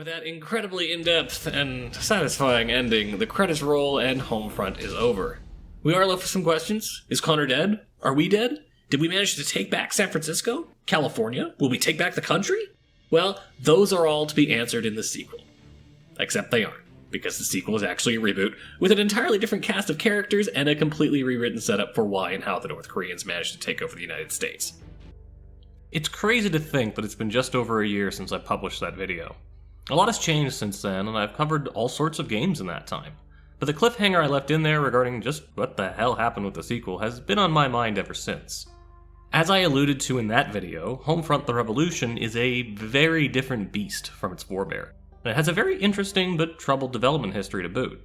with that incredibly in-depth and satisfying ending, the credits roll and Homefront is over. We are left with some questions. Is Connor dead? Are we dead? Did we manage to take back San Francisco? California? Will we take back the country? Well, those are all to be answered in the sequel. Except they aren't, because the sequel is actually a reboot with an entirely different cast of characters and a completely rewritten setup for why and how the North Koreans managed to take over the United States. It's crazy to think that it's been just over a year since I published that video. A lot has changed since then, and I've covered all sorts of games in that time. But the cliffhanger I left in there regarding just what the hell happened with the sequel has been on my mind ever since. As I alluded to in that video, Homefront: The Revolution is a very different beast from its forebear, and it has a very interesting but troubled development history to boot.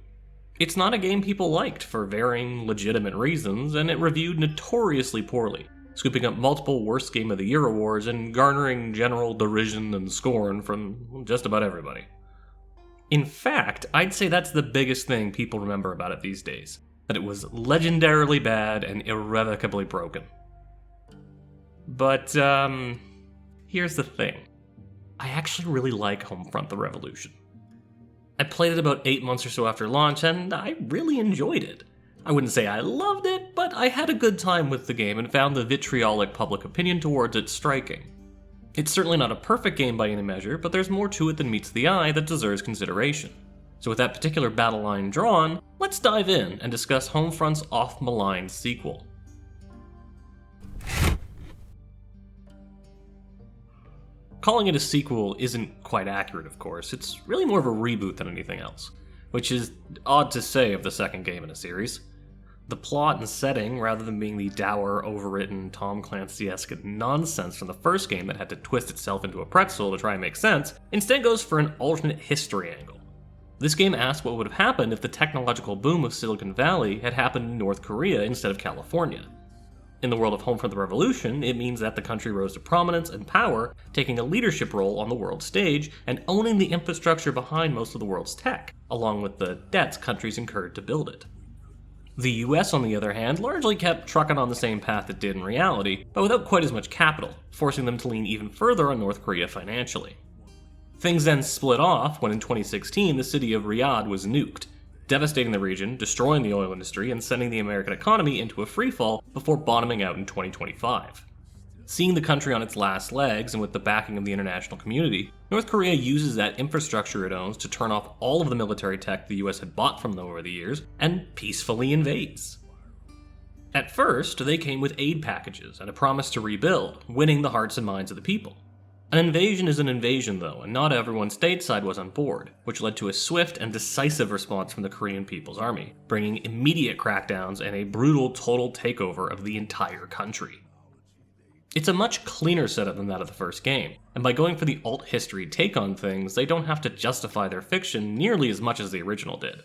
It's not a game people liked for varying legitimate reasons, and it reviewed notoriously poorly, scooping up multiple Worst Game of the Year awards and garnering general derision and scorn from just about everybody. In fact, I'd say that's the biggest thing people remember about it these days, that it was legendarily bad and irrevocably broken. But, here's the thing. I actually really like Homefront: The Revolution. I played it about 8 months or so after launch, and I really enjoyed it. I wouldn't say I loved it, but I had a good time with the game and found the vitriolic public opinion towards it striking. It's certainly not a perfect game by any measure, but there's more to it than meets the eye that deserves consideration. So with that particular battle line drawn, let's dive in and discuss Homefront's oft-maligned sequel. Calling it a sequel isn't quite accurate, of course. It's really more of a reboot than anything else, which is odd to say of the second game in a series. The plot and setting, rather than being the dour, overwritten, Tom Clancy-esque nonsense from the first game that had to twist itself into a pretzel to try and make sense, instead goes for an alternate history angle. This game asks what would have happened if the technological boom of Silicon Valley had happened in North Korea instead of California. In the world of Homefront: The Revolution, it means that the country rose to prominence and power, taking a leadership role on the world stage and owning the infrastructure behind most of the world's tech, along with the debts countries incurred to build it. The US, on the other hand, largely kept trucking on the same path it did in reality, but without quite as much capital, forcing them to lean even further on North Korea financially. Things then split off when in 2016 the city of Riyadh was nuked, devastating the region, destroying the oil industry, and sending the American economy into a freefall before bottoming out in 2025. Seeing the country on its last legs and with the backing of the international community, North Korea uses that infrastructure it owns to turn off all of the military tech the US had bought from them over the years and peacefully invades. At first, they came with aid packages and a promise to rebuild, winning the hearts and minds of the people. An invasion is an invasion, though, and not everyone stateside was on board, which led to a swift and decisive response from the Korean People's Army, bringing immediate crackdowns and a brutal total takeover of the entire country. It's a much cleaner setup than that of the first game, and by going for the alt-history take on things, they don't have to justify their fiction nearly as much as the original did.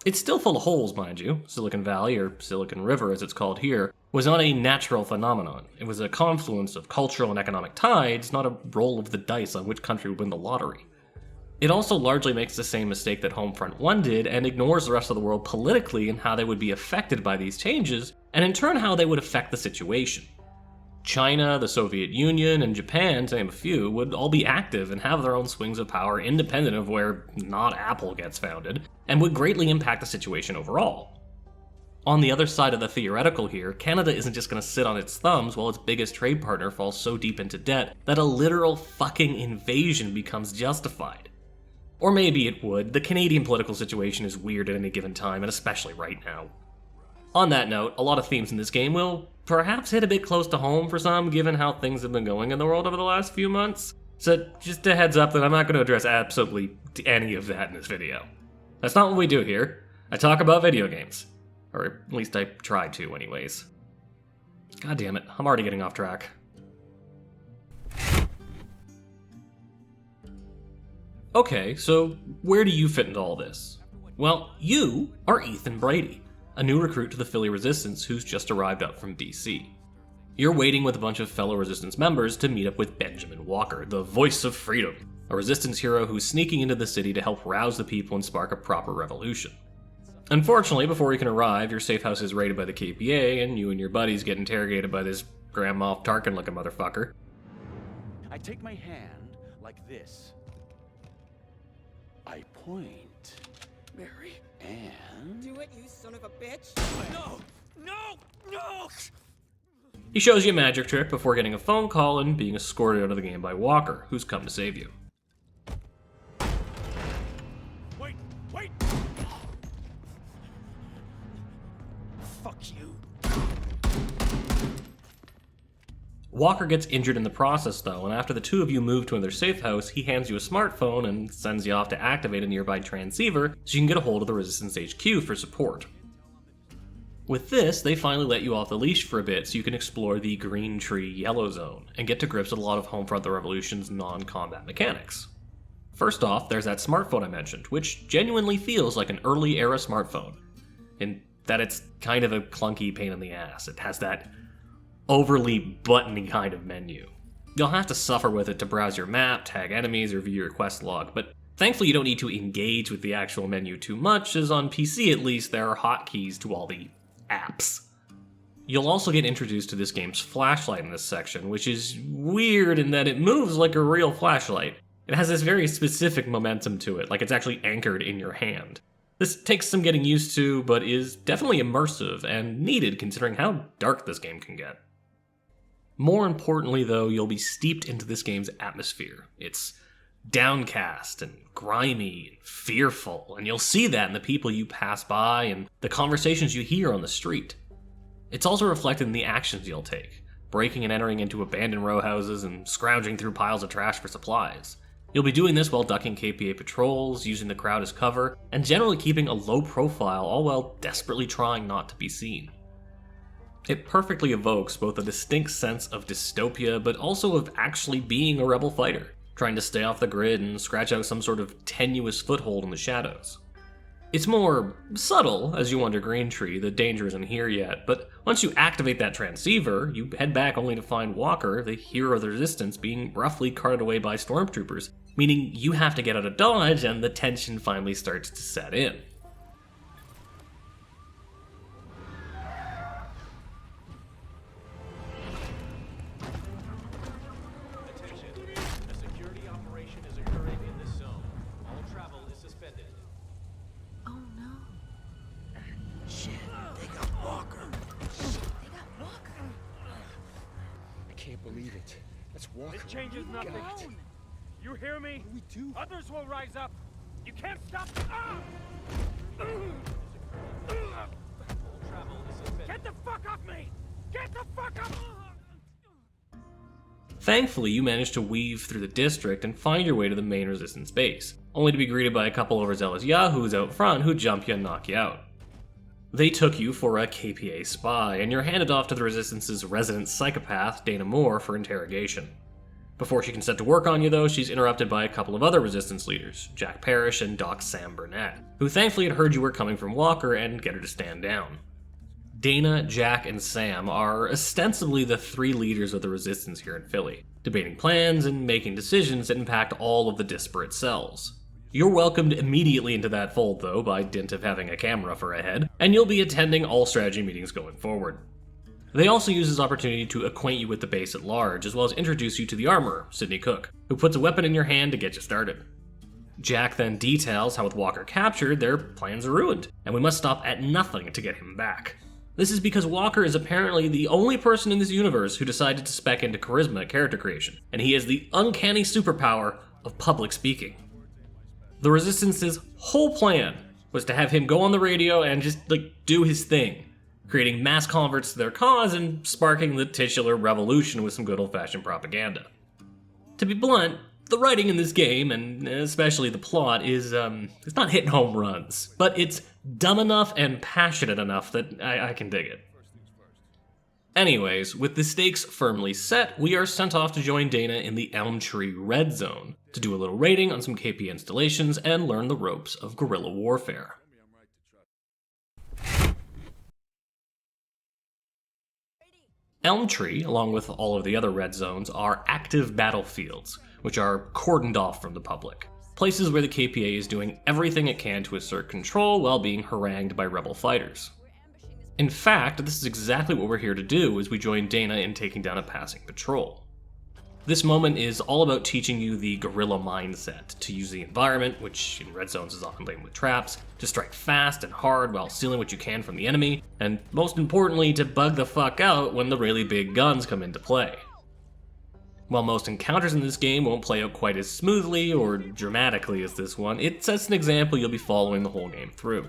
It's still full of holes, mind you. Silicon Valley, or Silicon River as it's called here, was not a natural phenomenon. It was a confluence of cultural and economic tides, not a roll of the dice on which country would win the lottery. It also largely makes the same mistake that Homefront 1 did and ignores the rest of the world politically and how they would be affected by these changes, and in turn how they would affect the situation. China, the Soviet Union, and Japan, to name a few, would all be active and have their own swings of power independent of where not Apple gets founded, and would greatly impact the situation overall. On the other side of the theoretical here, Canada isn't just going to sit on its thumbs while its biggest trade partner falls so deep into debt that a literal fucking invasion becomes justified. Or maybe it would. The Canadian political situation is weird at any given time, and especially right now. On that note, a lot of themes in this game will perhaps hit a bit close to home for some, given how things have been going in the world over the last few months. So just a heads up that I'm not going to address absolutely any of that in this video. That's not what we do here. I talk about video games. Or at least I try to, anyways. God damn it, I'm already getting off track. Okay, so where do you fit into all this? Well, you are Ethan Brady, a new recruit to the Philly Resistance who's just arrived up from BC. You're waiting with a bunch of fellow Resistance members to meet up with Benjamin Walker, the voice of freedom, a Resistance hero who's sneaking into the city to help rouse the people and spark a proper revolution. Unfortunately, before you can arrive, your safe house is raided by the KPA, and you and your buddies get interrogated by this Grand Moff Tarkin-looking motherfucker. I take my hand like this. I point. Mary and... Do it, you son of a bitch! No! No! No! He shows you a magic trick before getting a phone call and being escorted out of the game by Walker, who's come to save you. Wait! Wait! Fuck you. Walker gets injured in the process though, and after the two of you move to another safe house, he hands you a smartphone and sends you off to activate a nearby transceiver so you can get a hold of the Resistance HQ for support. With this, they finally let you off the leash for a bit so you can explore the Greentree Yellow Zone and get to grips with a lot of Homefront the Revolution's non-combat mechanics. First off, there's that smartphone I mentioned, which genuinely feels like an early era smartphone, in that it's kind of a clunky pain in the ass. It has that overly buttony kind of menu. You'll have to suffer with it to browse your map, tag enemies, or view your quest log, but thankfully you don't need to engage with the actual menu too much, as on PC at least there are hotkeys to all the apps. You'll also get introduced to this game's flashlight in this section, which is weird in that it moves like a real flashlight. It has this very specific momentum to it, like it's actually anchored in your hand. This takes some getting used to, but is definitely immersive and needed considering how dark this game can get. More importantly though, you'll be steeped into this game's atmosphere. It's downcast and grimy and fearful, and you'll see that in the people you pass by and the conversations you hear on the street. It's also reflected in the actions you'll take, breaking and entering into abandoned row houses and scrounging through piles of trash for supplies. You'll be doing this while ducking KPA patrols, using the crowd as cover, and generally keeping a low profile, all while desperately trying not to be seen. It perfectly evokes both a distinct sense of dystopia, but also of actually being a rebel fighter, trying to stay off the grid and scratch out some sort of tenuous foothold in the shadows. It's more subtle as you wander Greentree, the danger isn't here yet, but once you activate that transceiver, you head back only to find Walker, the hero of the Resistance, being roughly carted away by stormtroopers, meaning you have to get out of Dodge and the tension finally starts to set in. This changes nothing. You hear me? What do we do? Others will rise up. You can't stop. Get the fuck off me! Get the fuck off! Thankfully, you manage to weave through the district and find your way to the main Resistance base, only to be greeted by a couple overzealous yahoos out front who jump you and knock you out. They took you for a KPA spy, and you're handed off to the Resistance's resident psychopath, Dana Moore, for interrogation. Before she can set to work on you, though, she's interrupted by a couple of other Resistance leaders, Jack Parrish and Doc Sam Burnett, who thankfully had heard you were coming from Walker and get her to stand down. Dana, Jack, and Sam are ostensibly the three leaders of the Resistance here in Philly, debating plans and making decisions that impact all of the disparate cells. You're welcomed immediately into that fold, though, by dint of having a camera for a head, and you'll be attending all strategy meetings going forward. They also use this opportunity to acquaint you with the base at large, as well as introduce you to the armorer, Sidney Cook, who puts a weapon in your hand to get you started. Jack then details how with Walker captured, their plans are ruined, and we must stop at nothing to get him back. This is because Walker is apparently the only person in this universe who decided to spec into charisma at character creation, and he has the uncanny superpower of public speaking. The Resistance's whole plan was to have him go on the radio and just, do his thing, creating mass converts to their cause and sparking the titular revolution with some good old-fashioned propaganda. To be blunt, the writing in this game, and especially the plot, is, it's not hitting home runs, but it's dumb enough and passionate enough that I can dig it. Anyways, with the stakes firmly set, we are sent off to join Dana in the Elmtree Red Zone, to do a little raiding on some KP installations and learn the ropes of guerrilla warfare. Elmtree, along with all of the other red zones, are active battlefields, which are cordoned off from the public. Places where the KPA is doing everything it can to assert control while being harangued by rebel fighters. In fact, this is exactly what we're here to do as we join Dana in taking down a passing patrol. This moment is all about teaching you the guerrilla mindset, to use the environment, which in red zones is often laden with traps, to strike fast and hard while stealing what you can from the enemy, and most importantly, to bug the fuck out when the really big guns come into play. While most encounters in this game won't play out quite as smoothly or dramatically as this one, it sets an example you'll be following the whole game through.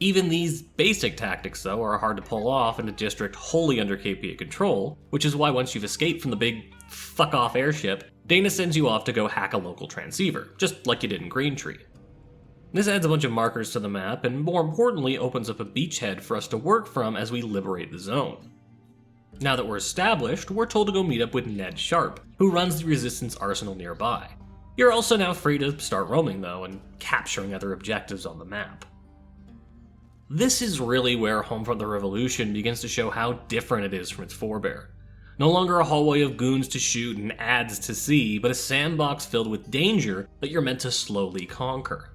Even these basic tactics, though, are hard to pull off in a district wholly under KPA control, which is why once you've escaped from the big fuck-off airship, Dana sends you off to go hack a local transceiver, just like you did in Greentree. This adds a bunch of markers to the map, and more importantly opens up a beachhead for us to work from as we liberate the zone. Now that we're established, we're told to go meet up with Ned Sharp, who runs the Resistance arsenal nearby. You're also now free to start roaming though, and capturing other objectives on the map. This is really where Homefront the Revolution begins to show how different it is from its forebear. No longer a hallway of goons to shoot and ads to see, but a sandbox filled with danger that you're meant to slowly conquer.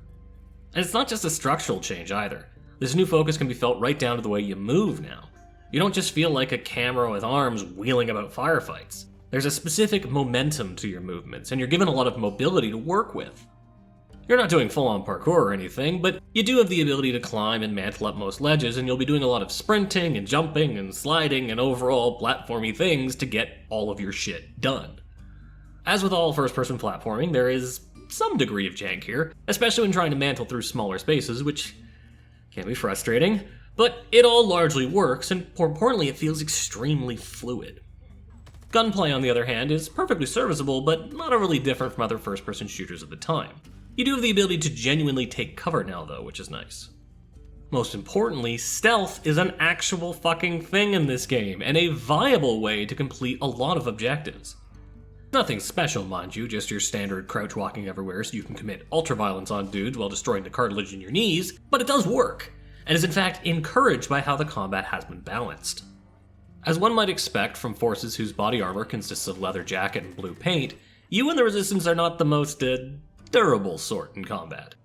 And it's not just a structural change either. This new focus can be felt right down to the way you move now. You don't just feel like a camera with arms wheeling about firefights. There's a specific momentum to your movements, and you're given a lot of mobility to work with. You're not doing full-on parkour or anything, but you do have the ability to climb and mantle up most ledges, and you'll be doing a lot of sprinting and jumping and sliding and overall platformy things to get all of your shit done. As with all first-person platforming, there is some degree of jank here, especially when trying to mantle through smaller spaces, which can be frustrating, but it all largely works, and more importantly, it feels extremely fluid. Gunplay, on the other hand, is perfectly serviceable, but not overly different from other first-person shooters of the time. You do have the ability to genuinely take cover now, though, which is nice. Most importantly, stealth is an actual fucking thing in this game, and a viable way to complete a lot of objectives. Nothing special, mind you, just your standard crouch walking everywhere so you can commit ultraviolence on dudes while destroying the cartilage in your knees, but it does work, and is in fact encouraged by how the combat has been balanced. As one might expect from forces whose body armor consists of leather jacket and blue paint, you and the Resistance are not the most durable sort in combat.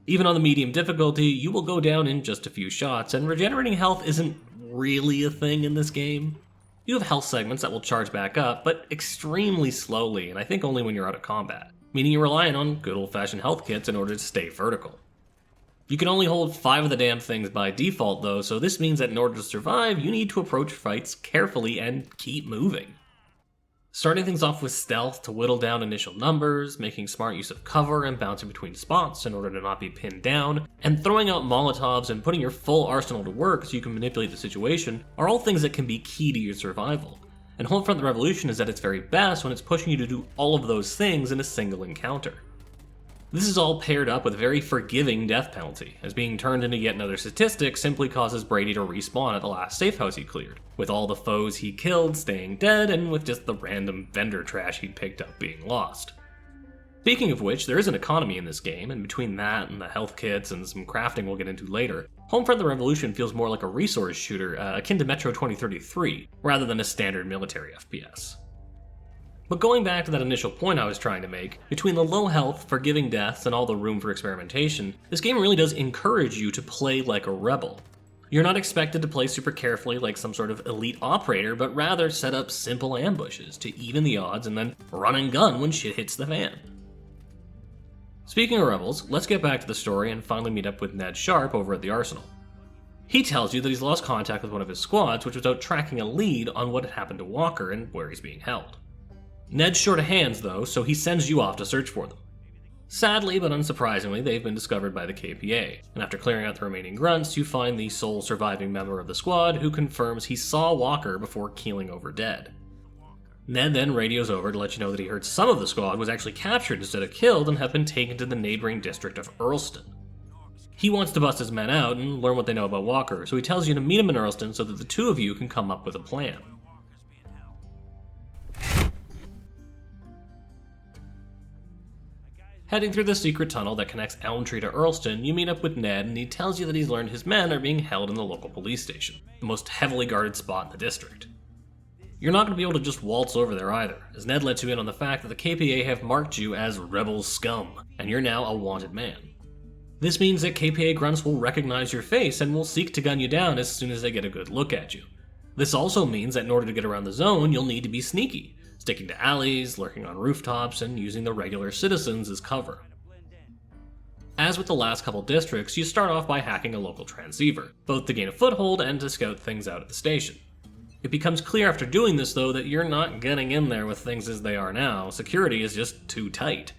Even on the medium difficulty, you will go down in just a few shots, and regenerating health isn't really a thing in this game. You have health segments that will charge back up, but extremely slowly, and I think only when you're out of combat, meaning you're relying on good old-fashioned health kits in order to stay vertical. You can only hold 5 of the damn things by default though, so this means that in order to survive, you need to approach fights carefully and keep moving. Starting things off with stealth to whittle down initial numbers, making smart use of cover and bouncing between spots in order to not be pinned down, and throwing out Molotovs and putting your full arsenal to work so you can manipulate the situation are all things that can be key to your survival. And Homefront the Revolution is at its very best when it's pushing you to do all of those things in a single encounter. This is all paired up with a very forgiving death penalty, as being turned into yet another statistic simply causes Brady to respawn at the last safe house he cleared, with all the foes he killed staying dead and with just the random vendor trash he'd picked up being lost. Speaking of which, there is an economy in this game, and between that and the health kits and some crafting we'll get into later, Homefront the Revolution feels more like a resource shooter akin to Metro 2033, rather than a standard military FPS. But going back to that initial point I was trying to make, between the low health, forgiving deaths, and all the room for experimentation, this game really does encourage you to play like a rebel. You're not expected to play super carefully like some sort of elite operator, but rather set up simple ambushes to even the odds and then run and gun when shit hits the fan. Speaking of rebels, let's get back to the story and finally meet up with Ned Sharp over at the arsenal. He tells you that he's lost contact with one of his squads, which was out tracking a lead on what had happened to Walker and where he's being held. Ned's short of hands, though, so he sends you off to search for them. Sadly, but unsurprisingly, they've been discovered by the KPA, and after clearing out the remaining grunts, you find the sole surviving member of the squad who confirms he saw Walker before keeling over dead. Ned then radios over to let you know that he heard some of the squad was actually captured instead of killed and have been taken to the neighboring district of Earlston. He wants to bust his men out and learn what they know about Walker, so he tells you to meet him in Earlston so that the two of you can come up with a plan. Heading through the secret tunnel that connects Elmtree to Earlston, you meet up with Ned and he tells you that he's learned his men are being held in the local police station, the most heavily guarded spot in the district. You're not going to be able to just waltz over there either, as Ned lets you in on the fact that the KPA have marked you as rebel scum, and you're now a wanted man. This means that KPA grunts will recognize your face and will seek to gun you down as soon as they get a good look at you. This also means that in order to get around the zone, you'll need to be sneaky, sticking to alleys, lurking on rooftops, and using the regular citizens as cover. As with the last couple districts, you start off by hacking a local transceiver, both to gain a foothold and to scout things out at the station. It becomes clear after doing this though that you're not getting in there with things as they are now. Security is just too tight.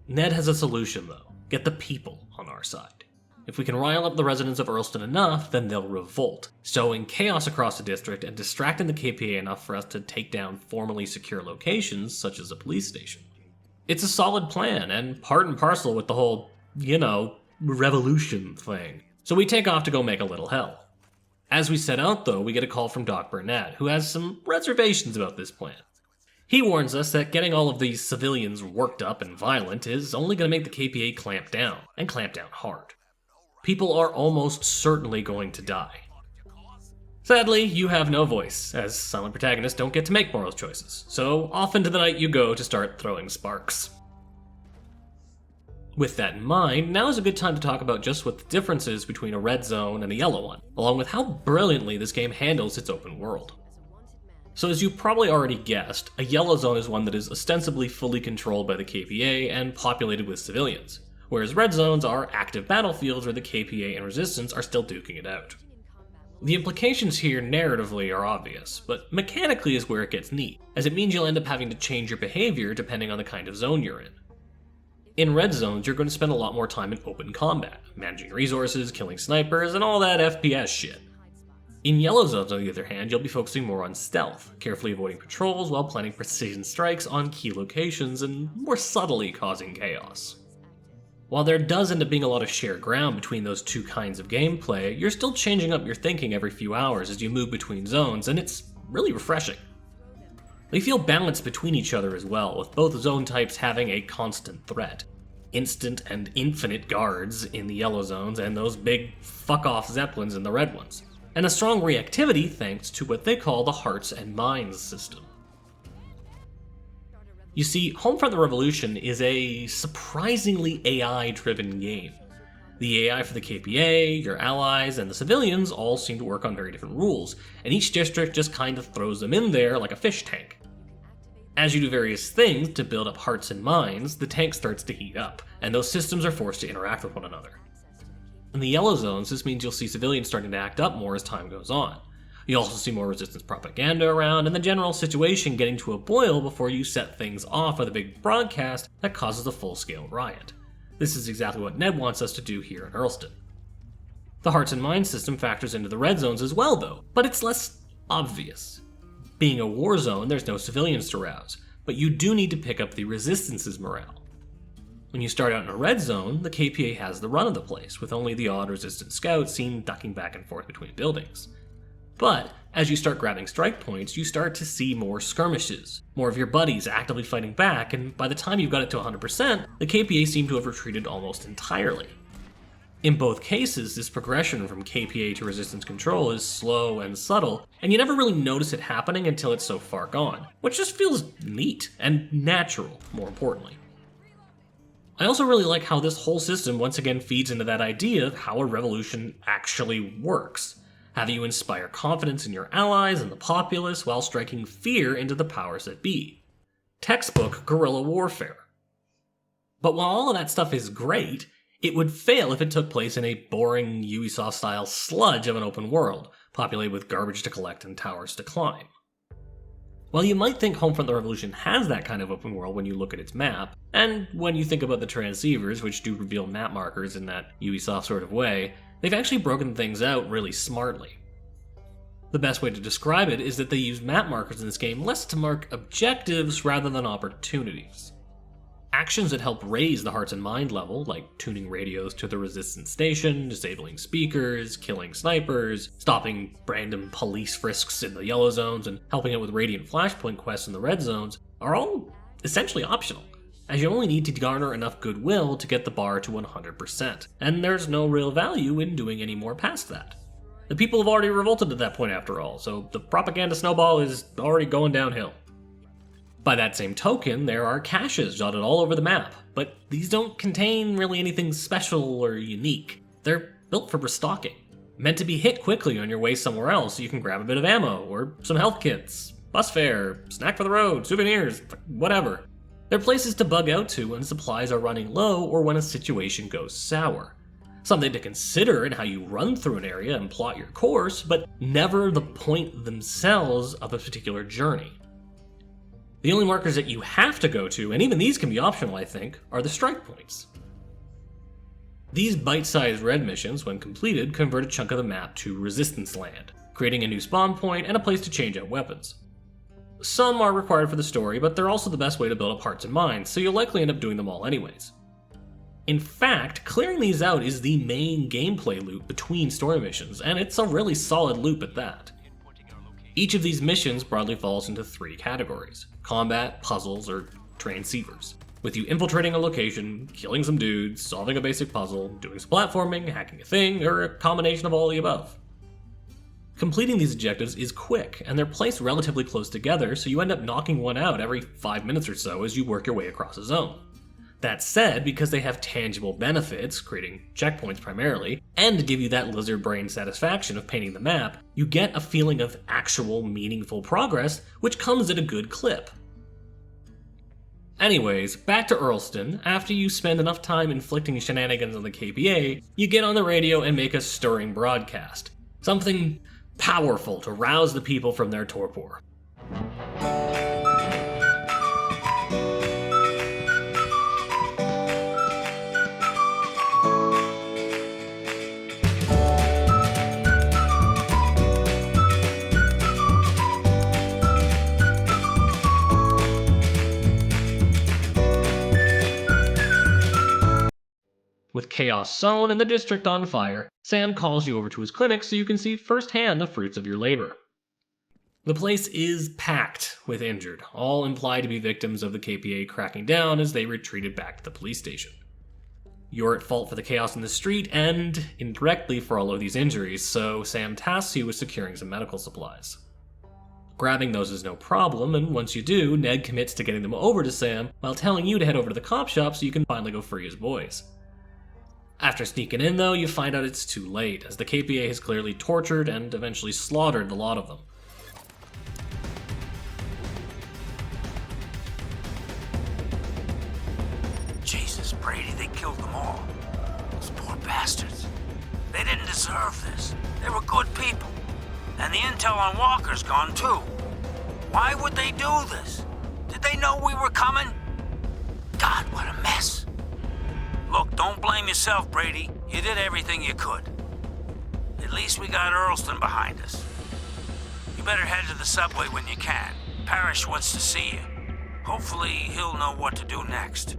Ned has a solution though. Get the people on our side. If we can rile up the residents of Earlston enough, then they'll revolt, sowing chaos across the district and distracting the KPA enough for us to take down formerly secure locations such as a police station. It's a solid plan and part and parcel with the whole, revolution thing. So we take off to go make a little hell. As we set out though, we get a call from Doc Burnett, who has some reservations about this plan. He warns us that getting all of these civilians worked up and violent is only going to make the KPA clamp down, and clamp down hard. People are almost certainly going to die. Sadly, you have no voice, as silent protagonists don't get to make moral choices, so off into the night you go to start throwing sparks. With that in mind, now is a good time to talk about just what the difference is between a red zone and a yellow one, along with how brilliantly this game handles its open world. So as you probably already guessed, a yellow zone is one that is ostensibly fully controlled by the KPA and populated with civilians, whereas red zones are active battlefields where the KPA and resistance are still duking it out. The implications here narratively are obvious, but mechanically is where it gets neat, as it means you'll end up having to change your behavior depending on the kind of zone you're in. In red zones, you're going to spend a lot more time in open combat, managing resources, killing snipers, and all that FPS shit. In yellow zones, on the other hand, you'll be focusing more on stealth, carefully avoiding patrols while planning precision strikes on key locations and more subtly causing chaos. While there does end up being a lot of shared ground between those two kinds of gameplay, you're still changing up your thinking every few hours as you move between zones, and it's really refreshing. They feel balanced between each other as well, with both zone types having a constant threat. Instant and infinite guards in the yellow zones, and those big fuck-off zeppelins in the red ones. And a strong reactivity thanks to what they call the Hearts and Minds system. You see, Homefront the Revolution is a surprisingly AI-driven game. The AI for the KPA, your allies, and the civilians all seem to work on very different rules, and each district just kind of throws them in there like a fish tank. As you do various things to build up hearts and minds, the tank starts to heat up, and those systems are forced to interact with one another. In the yellow zones, this means you'll see civilians starting to act up more as time goes on. You also see more resistance propaganda around, and the general situation getting to a boil before you set things off with a big broadcast that causes a full-scale riot. This is exactly what Ned wants us to do here in Earlston. The Hearts and Minds system factors into the red zones as well though, but it's less obvious. Being a war zone, there's no civilians to rouse, but you do need to pick up the resistance's morale. When you start out in a red zone, the KPA has the run of the place, with only the odd resistant scout seen ducking back and forth between buildings. But as you start grabbing strike points, you start to see more skirmishes, more of your buddies actively fighting back, and by the time you've got it to 100%, the KPA seem to have retreated almost entirely. In both cases, this progression from KPA to resistance control is slow and subtle, and you never really notice it happening until it's so far gone, which just feels neat and natural, more importantly. I also really like how this whole system once again feeds into that idea of how a revolution actually works. Have you inspire confidence in your allies and the populace while striking fear into the powers that be. Textbook guerrilla warfare. But while all of that stuff is great, it would fail if it took place in a boring Ubisoft-style sludge of an open world, populated with garbage to collect and towers to climb. While you might think Homefront the Revolution has that kind of open world when you look at its map, and when you think about the transceivers, which do reveal map markers in that Ubisoft sort of way, they've actually broken things out really smartly. The best way to describe it is that they use map markers in this game less to mark objectives rather than opportunities. Actions that help raise the Hearts and Mind level, like tuning radios to the resistance station, disabling speakers, killing snipers, stopping random police frisks in the yellow zones, and helping out with Radiant Flashpoint quests in the red zones, are all essentially optional, as you only need to garner enough goodwill to get the bar to 100%, and there's no real value in doing any more past that. The people have already revolted at that point after all, so the propaganda snowball is already going downhill. By that same token, there are caches dotted all over the map, but these don't contain really anything special or unique. They're built for restocking, meant to be hit quickly on your way somewhere else so you can grab a bit of ammo or some health kits, bus fare, snack for the road, souvenirs, whatever. They're places to bug out to when supplies are running low or when a situation goes sour. Something to consider in how you run through an area and plot your course, but never the point themselves of a particular journey. The only markers that you have to go to, and even these can be optional I think, are the strike points. These bite-sized red missions, when completed, convert a chunk of the map to Resistance Land, creating a new spawn point and a place to change out weapons. Some are required for the story, but they're also the best way to build up hearts and minds, so you'll likely end up doing them all anyways. In fact, clearing these out is the main gameplay loop between story missions, and it's a really solid loop at that. Each of these missions broadly falls into 3 categories: combat, puzzles, or transceivers, with you infiltrating a location, killing some dudes, solving a basic puzzle, doing some platforming, hacking a thing, or a combination of all the above. Completing these objectives is quick, and they're placed relatively close together, so you end up knocking one out every 5 minutes or so as you work your way across a zone. That said, because they have tangible benefits, creating checkpoints primarily, and give you that lizard brain satisfaction of painting the map, you get a feeling of actual meaningful progress, which comes at a good clip. Anyways, back to Earlston. After you spend enough time inflicting shenanigans on the KPA, you get on the radio and make a stirring broadcast. Something powerful to rouse the people from their torpor. With chaos sown and the district on fire, Sam calls you over to his clinic so you can see firsthand the fruits of your labor. The place is packed with injured, all implied to be victims of the KPA cracking down as they retreated back to the police station. You're at fault for the chaos in the street and indirectly for all of these injuries, so Sam tasks you with securing some medical supplies. Grabbing those is no problem, and once you do, Ned commits to getting them over to Sam while telling you to head over to the cop shop so you can finally go free his boys. After sneaking in though, you find out it's too late, as the KPA has clearly tortured and eventually slaughtered a lot of them. Jesus, Brady, they killed them all. Those poor bastards. They didn't deserve this. They were good people. And the intel on Walker's gone too. Why would they do this? Did they know we were coming? God, what a mess. Look, don't blame yourself, Brady. You did everything you could. At least we got Earlston behind us. You better head to the subway when you can. Parrish wants to see you. Hopefully, he'll know what to do next.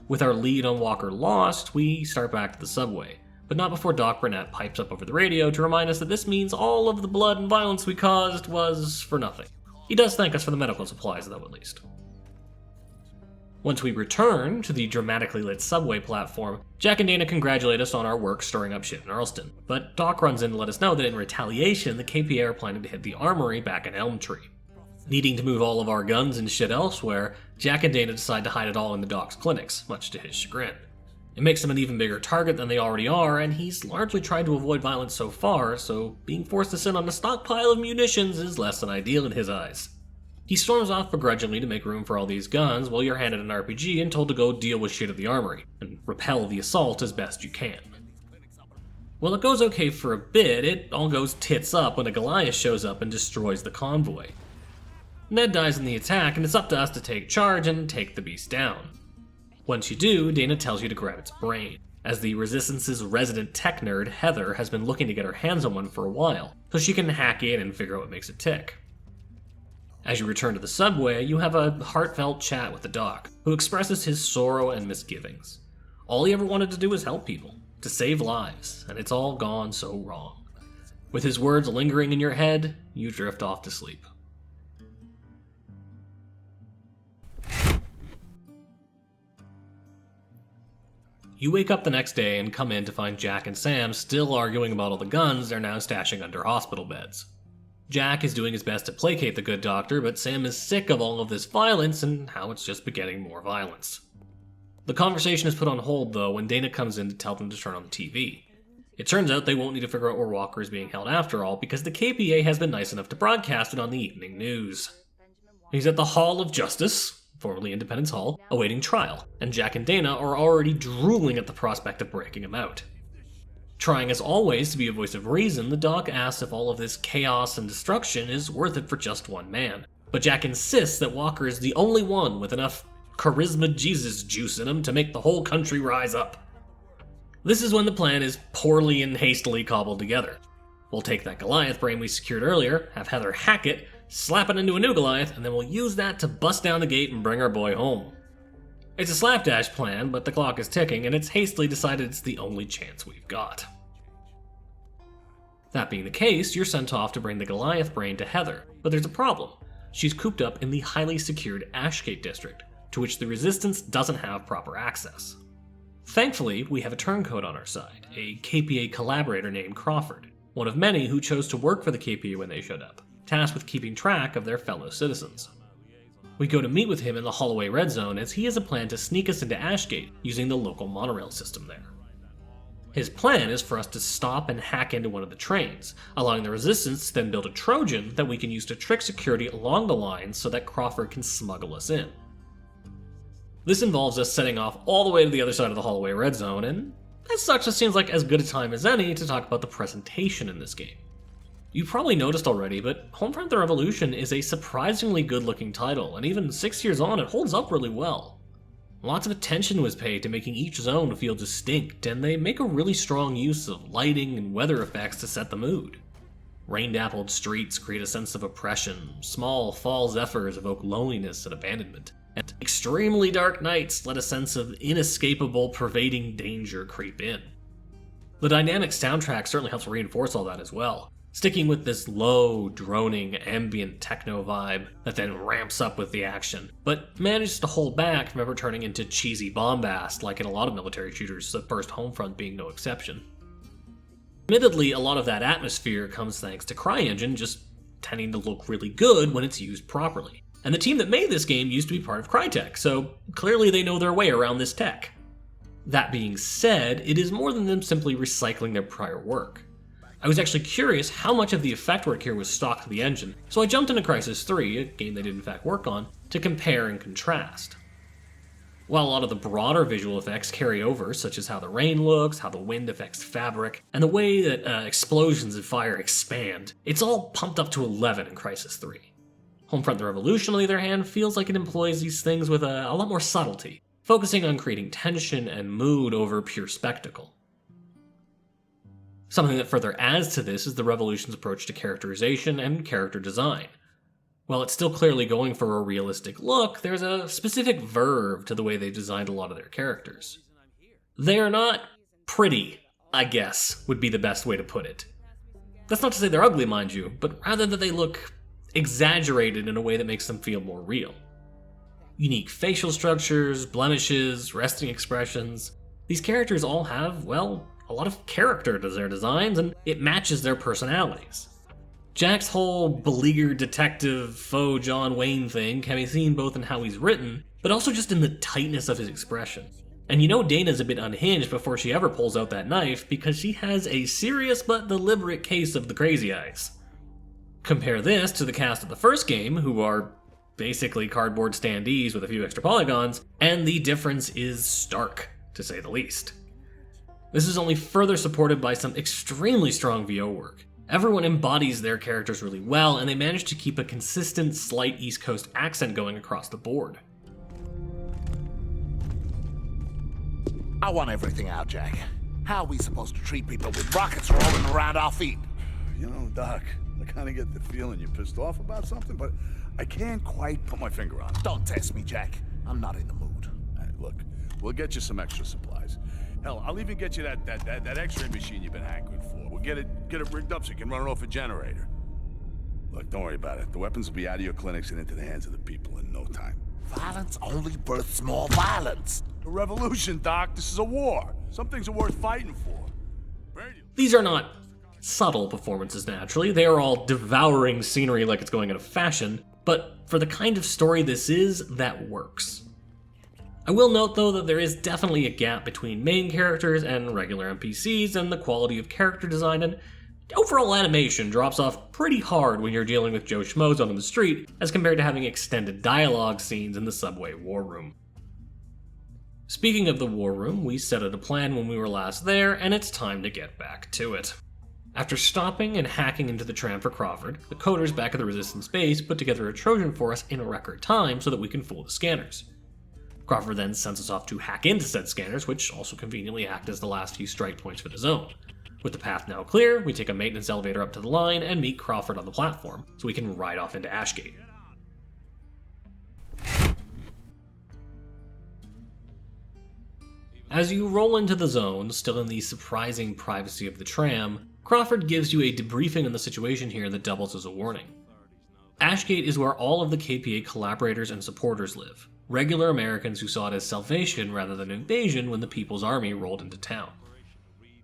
With our lead on Walker lost, we start back to the subway, but not before Doc Burnett pipes up over the radio to remind us that this means all of the blood and violence we caused was for nothing. He does thank us for the medical supplies, though, at least. Once we return to the dramatically lit subway platform, Jack and Dana congratulate us on our work stirring up shit in Earlston, but Doc runs in to let us know that in retaliation, the KPA are planning to hit the armory back in Elmtree. Needing to move all of our guns and shit elsewhere, Jack and Dana decide to hide it all in the Doc's clinics, much to his chagrin. It makes him an even bigger target than they already are, and he's largely tried to avoid violence so far, so being forced to sit on a stockpile of munitions is less than ideal in his eyes. He storms off begrudgingly to make room for all these guns, while you're handed an RPG and told to go deal with shit at the armory, and repel the assault as best you can. Well, it goes okay for a bit, it all goes tits up when a Goliath shows up and destroys the convoy. Ned dies in the attack, and it's up to us to take charge and take the beast down. Once you do, Dana tells you to grab its brain, as the Resistance's resident tech nerd, Heather, has been looking to get her hands on one for a while, so she can hack it and figure out what makes it tick. As you return to the subway, you have a heartfelt chat with the Doc, who expresses his sorrow and misgivings. All he ever wanted to do was help people, to save lives, and it's all gone so wrong. With his words lingering in your head, you drift off to sleep. You wake up the next day and come in to find Jack and Sam still arguing about all the guns they're now stashing under hospital beds. Jack is doing his best to placate the good doctor, but Sam is sick of all of this violence and how it's just begetting more violence. The conversation is put on hold though when Dana comes in to tell them to turn on the TV. It turns out they won't need to figure out where Walker is being held after all, because the KPA has been nice enough to broadcast it on the evening news. He's at the Hall of Justice, formerly Independence Hall, awaiting trial, and Jack and Dana are already drooling at the prospect of breaking him out. Trying as always to be a voice of reason, the doc asks if all of this chaos and destruction is worth it for just one man. But Jack insists that Walker is the only one with enough charisma Jesus juice in him to make the whole country rise up. This is when the plan is poorly and hastily cobbled together. We'll take that Goliath brain we secured earlier, have Heather hack it, slap it into a new Goliath, and then we'll use that to bust down the gate and bring our boy home. It's a slapdash plan, but the clock is ticking, and it's hastily decided it's the only chance we've got. That being the case, you're sent off to bring the Goliath brain to Heather, but there's a problem. She's cooped up in the highly secured Ashgate district, to which the Resistance doesn't have proper access. Thankfully, we have a turncoat on our side, a KPA collaborator named Crawford, one of many who chose to work for the KPA when they showed up, tasked with keeping track of their fellow citizens. We go to meet with him in the Holloway Red Zone as he has a plan to sneak us into Ashgate using the local monorail system there. His plan is for us to stop and hack into one of the trains, allowing the Resistance to then build a Trojan that we can use to trick security along the line so that Crawford can smuggle us in. This involves us setting off all the way to the other side of the Holloway Red Zone, and as such, it seems like as good a time as any to talk about the presentation in this game. You probably noticed already, but Homefront the Revolution is a surprisingly good-looking title, and even 6 years on, it holds up really well. Lots of attention was paid to making each zone feel distinct, and they make a really strong use of lighting and weather effects to set the mood. Rain-dappled streets create a sense of oppression, small fall zephyrs evoke loneliness and abandonment, and extremely dark nights let a sense of inescapable, pervading danger creep in. The dynamic soundtrack certainly helps reinforce all that as well, sticking with this low, droning, ambient techno vibe that then ramps up with the action, but manages to hold back from ever turning into cheesy bombast like in a lot of military shooters, the first Homefront being no exception. Admittedly, a lot of that atmosphere comes thanks to CryEngine just tending to look really good when it's used properly. And the team that made this game used to be part of Crytek, so clearly they know their way around this tech. That being said, it is more than them simply recycling their prior work. I was actually curious how much of the effect work here was stock to the engine, so I jumped into Crysis 3, a game they did in fact work on, to compare and contrast. While a lot of the broader visual effects carry over, such as how the rain looks, how the wind affects fabric, and the way that explosions and fire expand, it's all pumped up to 11 in Crysis 3. Homefront the Revolution, on the other hand, feels like it employs these things with a lot more subtlety, focusing on creating tension and mood over pure spectacle. Something that further adds to this is the Revolution's approach to characterization and character design. While it's still clearly going for a realistic look, there's a specific verve to the way they designed a lot of their characters. They are not pretty, I guess, would be the best way to put it. That's not to say they're ugly, mind you, but rather that they look exaggerated in a way that makes them feel more real. Unique facial structures, blemishes, resting expressions. These characters all have, well, a lot of character to their designs, and it matches their personalities. Jack's whole beleaguered detective, faux John Wayne thing can be seen both in how he's written, but also just in the tightness of his expression. And you know Dana's a bit unhinged before she ever pulls out that knife, because she has a serious but deliberate case of the crazy eyes. Compare this to the cast of the first game, who are basically cardboard standees with a few extra polygons, and the difference is stark, to say the least. This is only further supported by some extremely strong VO work. Everyone embodies their characters really well, and they manage to keep a consistent, slight East Coast accent going across the board. I want everything out, Jack. How are we supposed to treat people with rockets rolling around our feet? You know, Doc, I kind of get the feeling you're pissed off about something, but I can't quite put my finger on it. Don't test me, Jack. I'm not in the mood. All right, look, we'll get you some extra supplies. Hell, I'll even get you that X-ray machine you've been hankering for. We'll get it rigged up so you can run it off a generator. Look, don't worry about it. The weapons will be out of your clinics and into the hands of the people in no time. Violence only births more violence. A revolution, Doc. This is a war. Some things are worth fighting for. These are not subtle performances, naturally. They are all devouring scenery like it's going out of fashion, but for the kind of story this is, that works. I will note though that there is definitely a gap between main characters and regular NPCs, and the quality of character design and overall animation drops off pretty hard when you're dealing with Joe Schmoes on the street, as compared to having extended dialogue scenes in the subway war room. Speaking of the war room, we set out a plan when we were last there, and it's time to get back to it. After stopping and hacking into the tram for Crawford, the coders back at the Resistance base put together a Trojan for us in a record time so that we can fool the scanners. Crawford then sends us off to hack into said scanners, which also conveniently act as the last few strike points for the zone. With the path now clear, we take a maintenance elevator up to the line and meet Crawford on the platform, so we can ride off into Ashgate. As you roll into the zone, still in the surprising privacy of the tram, Crawford gives you a debriefing on the situation here that doubles as a warning. Ashgate is where all of the KPA collaborators and supporters live, regular Americans who saw it as salvation rather than invasion when the People's Army rolled into town.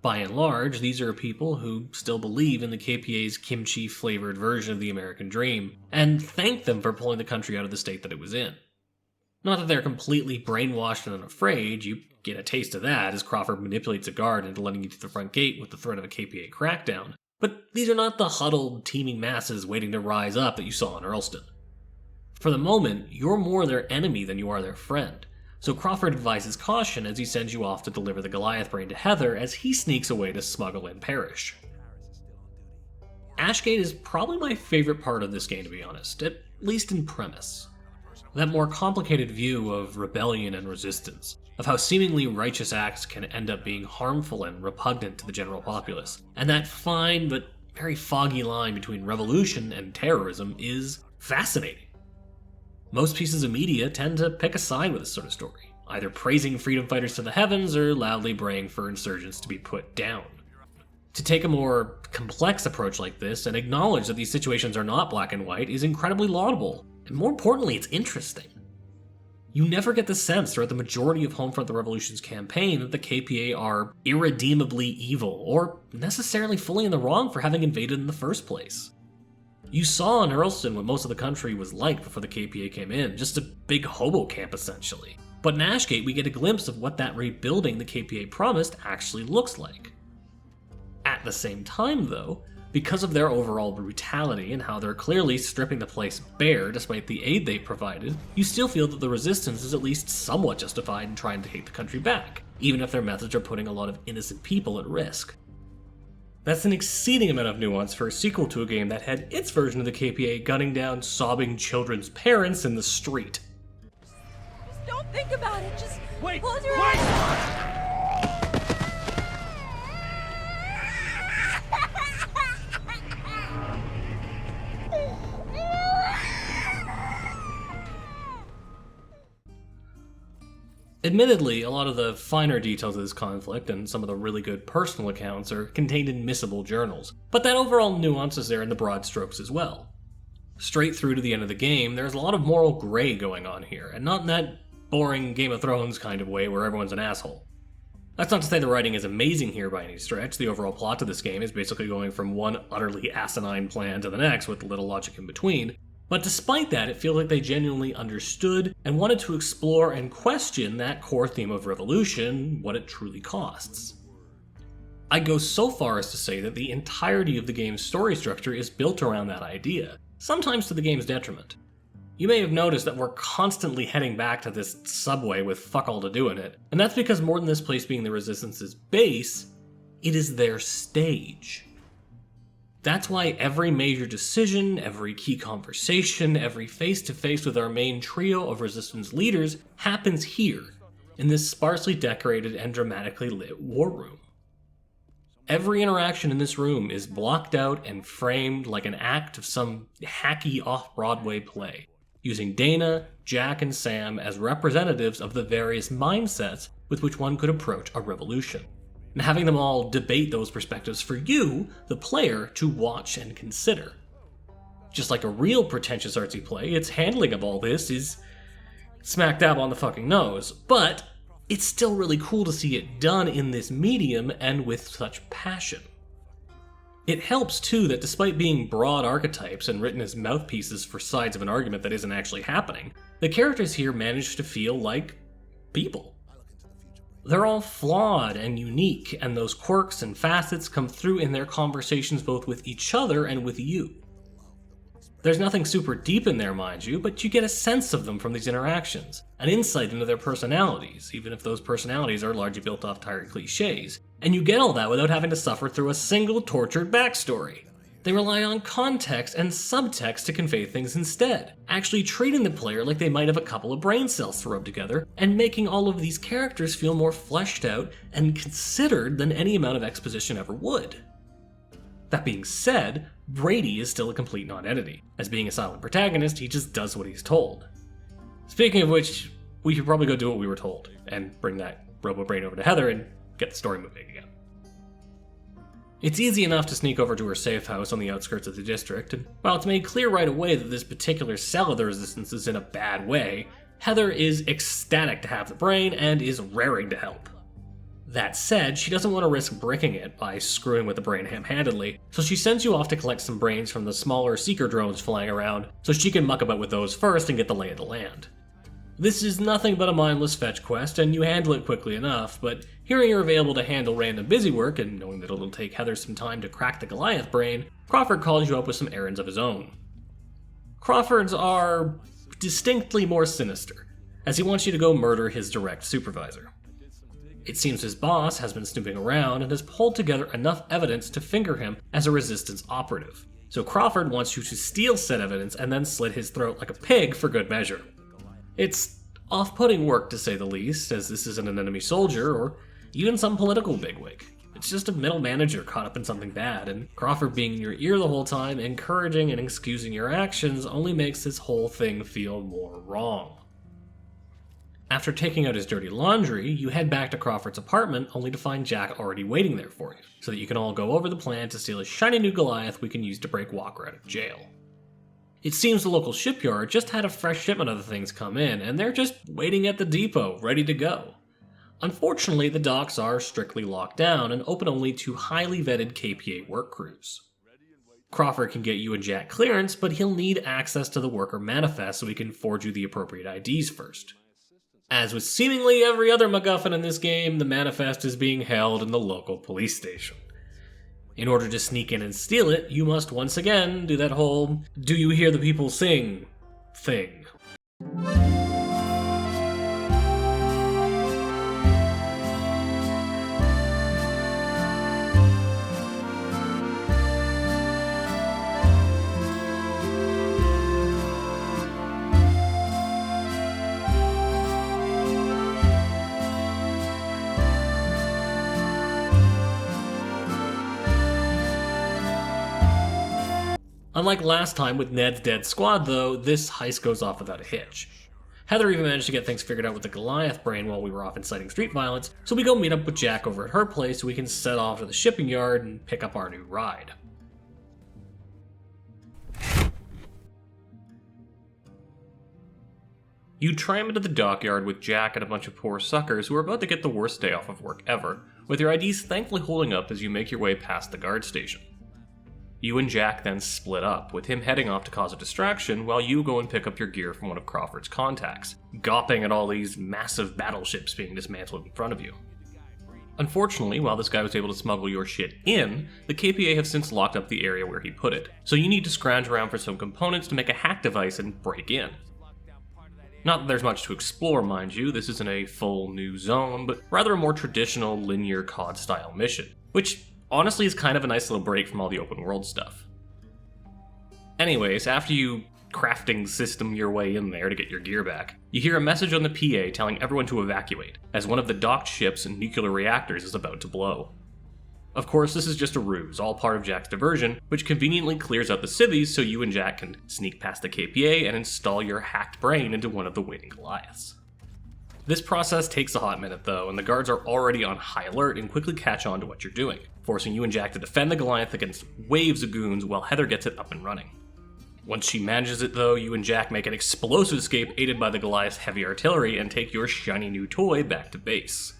By and large, these are people who still believe in the KPA's kimchi-flavored version of the American dream, and thank them for pulling the country out of the state that it was in. Not that they're completely brainwashed and unafraid, you get a taste of that as Crawford manipulates a guard into letting you to the front gate with the threat of a KPA crackdown, but these are not the huddled, teeming masses waiting to rise up that you saw in Earlston. For the moment, you're more their enemy than you are their friend, so Crawford advises caution as he sends you off to deliver the Goliath brain to Heather as he sneaks away to smuggle in Parrish. Ashgate is probably my favorite part of this game, to be honest, at least in premise. That more complicated view of rebellion and resistance, of how seemingly righteous acts can end up being harmful and repugnant to the general populace, and that fine but very foggy line between revolution and terrorism is fascinating. Most pieces of media tend to pick a side with this sort of story, either praising freedom fighters to the heavens or loudly braying for insurgents to be put down. To take a more complex approach like this and acknowledge that these situations are not black and white is incredibly laudable, and more importantly, it's interesting. You never get the sense throughout the majority of Homefront the Revolution's campaign that the KPA are irredeemably evil, or necessarily fully in the wrong for having invaded in the first place. You saw in Earlston what most of the country was like before the KPA came in, just a big hobo camp essentially. But in Ashgate we get a glimpse of what that rebuilding the KPA promised actually looks like. At the same time though, because of their overall brutality and how they're clearly stripping the place bare despite the aid they provided, you still feel that the resistance is at least somewhat justified in trying to take the country back, even if their methods are putting a lot of innocent people at risk. That's an exceeding amount of nuance for a sequel to a game that had its version of the KPA gunning down sobbing children's parents in the street. Just don't think about it, just Wait! close your Wait! eyes. Admittedly, a lot of the finer details of this conflict and some of the really good personal accounts are contained in missable journals, but that overall nuance is there in the broad strokes as well. Straight through to the end of the game, there's a lot of moral gray going on here, and not in that boring Game of Thrones kind of way where everyone's an asshole. That's not to say the writing is amazing here by any stretch. The overall plot to this game is basically going from one utterly asinine plan to the next with little logic in between. But despite that, it feels like they genuinely understood and wanted to explore and question that core theme of revolution, what it truly costs. I'd go so far as to say that the entirety of the game's story structure is built around that idea, sometimes to the game's detriment. You may have noticed that we're constantly heading back to this subway with fuck all to do in it, and that's because more than this place being the Resistance's base, it is their stage. That's why every major decision, every key conversation, every face-to-face with our main trio of Resistance leaders happens here, in this sparsely decorated and dramatically lit war room. Every interaction in this room is blocked out and framed like an act of some hacky off-Broadway play, using Dana, Jack, and Sam as representatives of the various mindsets with which one could approach a revolution, and having them all debate those perspectives for you, the player, to watch and consider. Just like a real pretentious artsy play, its handling of all this is smack dab on the fucking nose, but it's still really cool to see it done in this medium and with such passion. It helps too that despite being broad archetypes and written as mouthpieces for sides of an argument that isn't actually happening, the characters here manage to feel like people. They're all flawed and unique, and those quirks and facets come through in their conversations both with each other and with you. There's nothing super deep in there, mind you, but you get a sense of them from these interactions, an insight into their personalities, even if those personalities are largely built off tired cliches, and you get all that without having to suffer through a single tortured backstory. They rely on context and subtext to convey things instead, actually treating the player like they might have a couple of brain cells to rub together, and making all of these characters feel more fleshed out and considered than any amount of exposition ever would. That being said, Brady is still a complete non-entity. As being a silent protagonist, he just does what he's told. Speaking of which, we should probably go do what we were told, and bring that robo-brain over to Heather and get the story moving again. It's easy enough to sneak over to her safe house on the outskirts of the district, and while it's made clear right away that this particular cell of the Resistance is in a bad way, Heather is ecstatic to have the brain and is raring to help. That said, she doesn't want to risk breaking it by screwing with the brain ham-handedly, so she sends you off to collect some brains from the smaller seeker drones flying around so she can muck about with those first and get the lay of the land. This is nothing but a mindless fetch quest, and you handle it quickly enough, but hearing you're available to handle random busy work, and knowing that it'll take Heather some time to crack the Goliath brain, Crawford calls you up with some errands of his own. Crawford's are distinctly more sinister, as he wants you to go murder his direct supervisor. It seems his boss has been snooping around and has pulled together enough evidence to finger him as a Resistance operative, so Crawford wants you to steal said evidence and then slit his throat like a pig for good measure. It's off-putting work, to say the least, as this isn't an enemy soldier or even some political bigwig. It's just a middle manager caught up in something bad, and Crawford being in your ear the whole time, encouraging and excusing your actions, only makes this whole thing feel more wrong. After taking out his dirty laundry, you head back to Crawford's apartment, only to find Jack already waiting there for you, so that you can all go over the plan to steal a shiny new Goliath we can use to break Walker out of jail. It seems the local shipyard just had a fresh shipment of the things come in, and they're just waiting at the depot, ready to go. Unfortunately, the docks are strictly locked down and open only to highly vetted KPA work crews. Crawford can get you and Jack clearance, but he'll need access to the worker manifest so he can forge you the appropriate IDs first. As with seemingly every other MacGuffin in this game, the manifest is being held in the local police station. In order to sneak in and steal it, you must once again do that whole "do you hear the people sing" thing. Unlike last time with Ned's dead squad though, this heist goes off without a hitch. Heather even managed to get things figured out with the Goliath brain while we were off inciting street violence, so we go meet up with Jack over at her place so we can set off to the shipping yard and pick up our new ride. You tram into the dockyard with Jack and a bunch of poor suckers who are about to get the worst day off of work ever, with your IDs thankfully holding up as you make your way past the guard station. You and Jack then split up, with him heading off to cause a distraction while you go and pick up your gear from one of Crawford's contacts, gawping at all these massive battleships being dismantled in front of you. Unfortunately, while this guy was able to smuggle your shit in, the KPA have since locked up the area where he put it, so you need to scrounge around for some components to make a hack device and break in. Not that there's much to explore, mind you, this isn't a full new zone, but rather a more traditional linear COD-style mission, which honestly is kind of a nice little break from all the open world stuff. Anyways, after you crafting system your way in there to get your gear back, you hear a message on the PA telling everyone to evacuate, as one of the docked ship's nuclear reactors is about to blow. Of course, this is just a ruse, all part of Jack's diversion, which conveniently clears out the civvies so you and Jack can sneak past the KPA and install your hacked brain into one of the waiting Goliaths. This process takes a hot minute though, and the guards are already on high alert and quickly catch on to what you're doing, forcing you and Jack to defend the Goliath against waves of goons while Heather gets it up and running. Once she manages it though, you and Jack make an explosive escape aided by the Goliath's heavy artillery and take your shiny new toy back to base.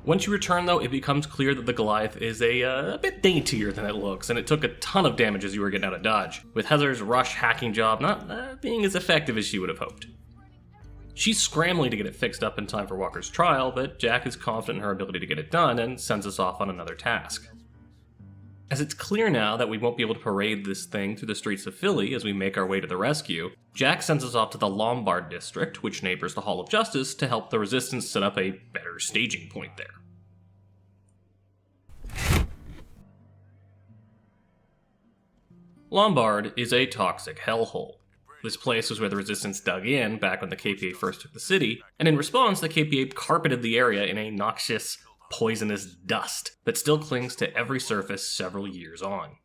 Once you return though, it becomes clear that the Goliath is a bit daintier than it looks, and it took a ton of damage as you were getting out of dodge, with Heather's rush hacking job not being as effective as she would have hoped. She's scrambling to get it fixed up in time for Walker's trial, but Jack is confident in her ability to get it done and sends us off on another task. As it's clear now that we won't be able to parade this thing through the streets of Philly as we make our way to the rescue, Jack sends us off to the Lombard district, which neighbors the Hall of Justice, to help the Resistance set up a better staging point there. Lombard is a toxic hellhole. This place was where the Resistance dug in back when the KPA first took the city, and in response the KPA carpeted the area in a noxious, poisonous dust that still clings to every surface several years on.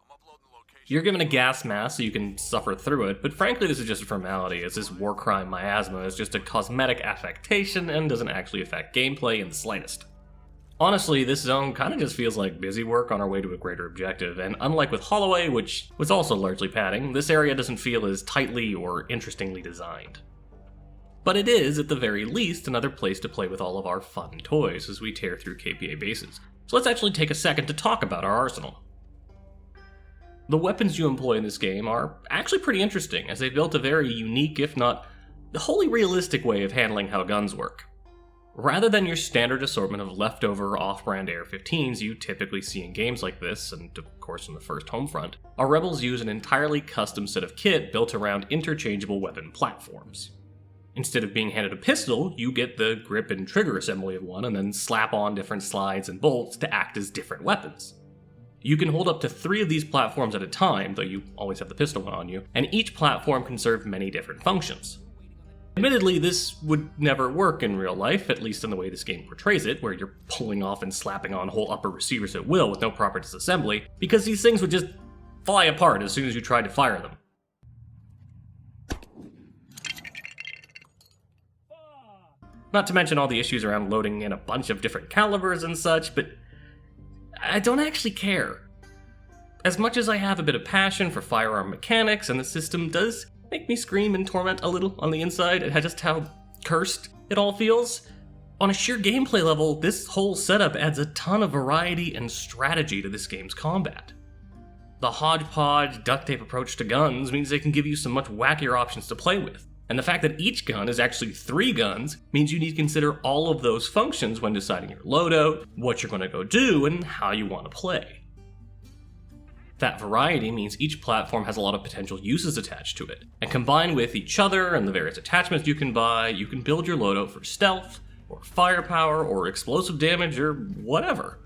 You're given a gas mask so you can suffer through it, but frankly this is just a formality, as this war crime miasma is just a cosmetic affectation and doesn't actually affect gameplay in the slightest. Honestly, this zone kinda just feels like busy work on our way to a greater objective, and unlike with Holloway, which was also largely padding, this area doesn't feel as tightly or interestingly designed. But it is, at the very least, another place to play with all of our fun toys as we tear through KPA bases. So let's actually take a second to talk about our arsenal. The weapons you employ in this game are actually pretty interesting, as they've built a very unique, if not wholly realistic way of handling how guns work. Rather than your standard assortment of leftover off-brand AR-15s you typically see in games like this, and of course in the first Homefront, our rebels use an entirely custom set of kit built around interchangeable weapon platforms. Instead of being handed a pistol, you get the grip and trigger assembly of one and then slap on different slides and bolts to act as different weapons. You can hold up to 3 of these platforms at a time, though you always have the pistol one on you, and each platform can serve many different functions. Admittedly, this would never work in real life, at least in the way this game portrays it, where you're pulling off and slapping on whole upper receivers at will with no proper disassembly, because these things would just fly apart as soon as you tried to fire them. Not to mention all the issues around loading in a bunch of different calibers and such, but I don't actually care. As much as I have a bit of passion for firearm mechanics, and the system does make me scream in torment a little on the inside at just how cursed it all feels, on a sheer gameplay level, this whole setup adds a ton of variety and strategy to this game's combat. The hodgepodge, duct tape approach to guns means they can give you some much wackier options to play with. And the fact that each gun is actually 3 guns means you need to consider all of those functions when deciding your loadout, what you're going to go do, and how you want to play. That variety means each platform has a lot of potential uses attached to it, and combined with each other and the various attachments you can buy, you can build your loadout for stealth, or firepower, or explosive damage, or whatever.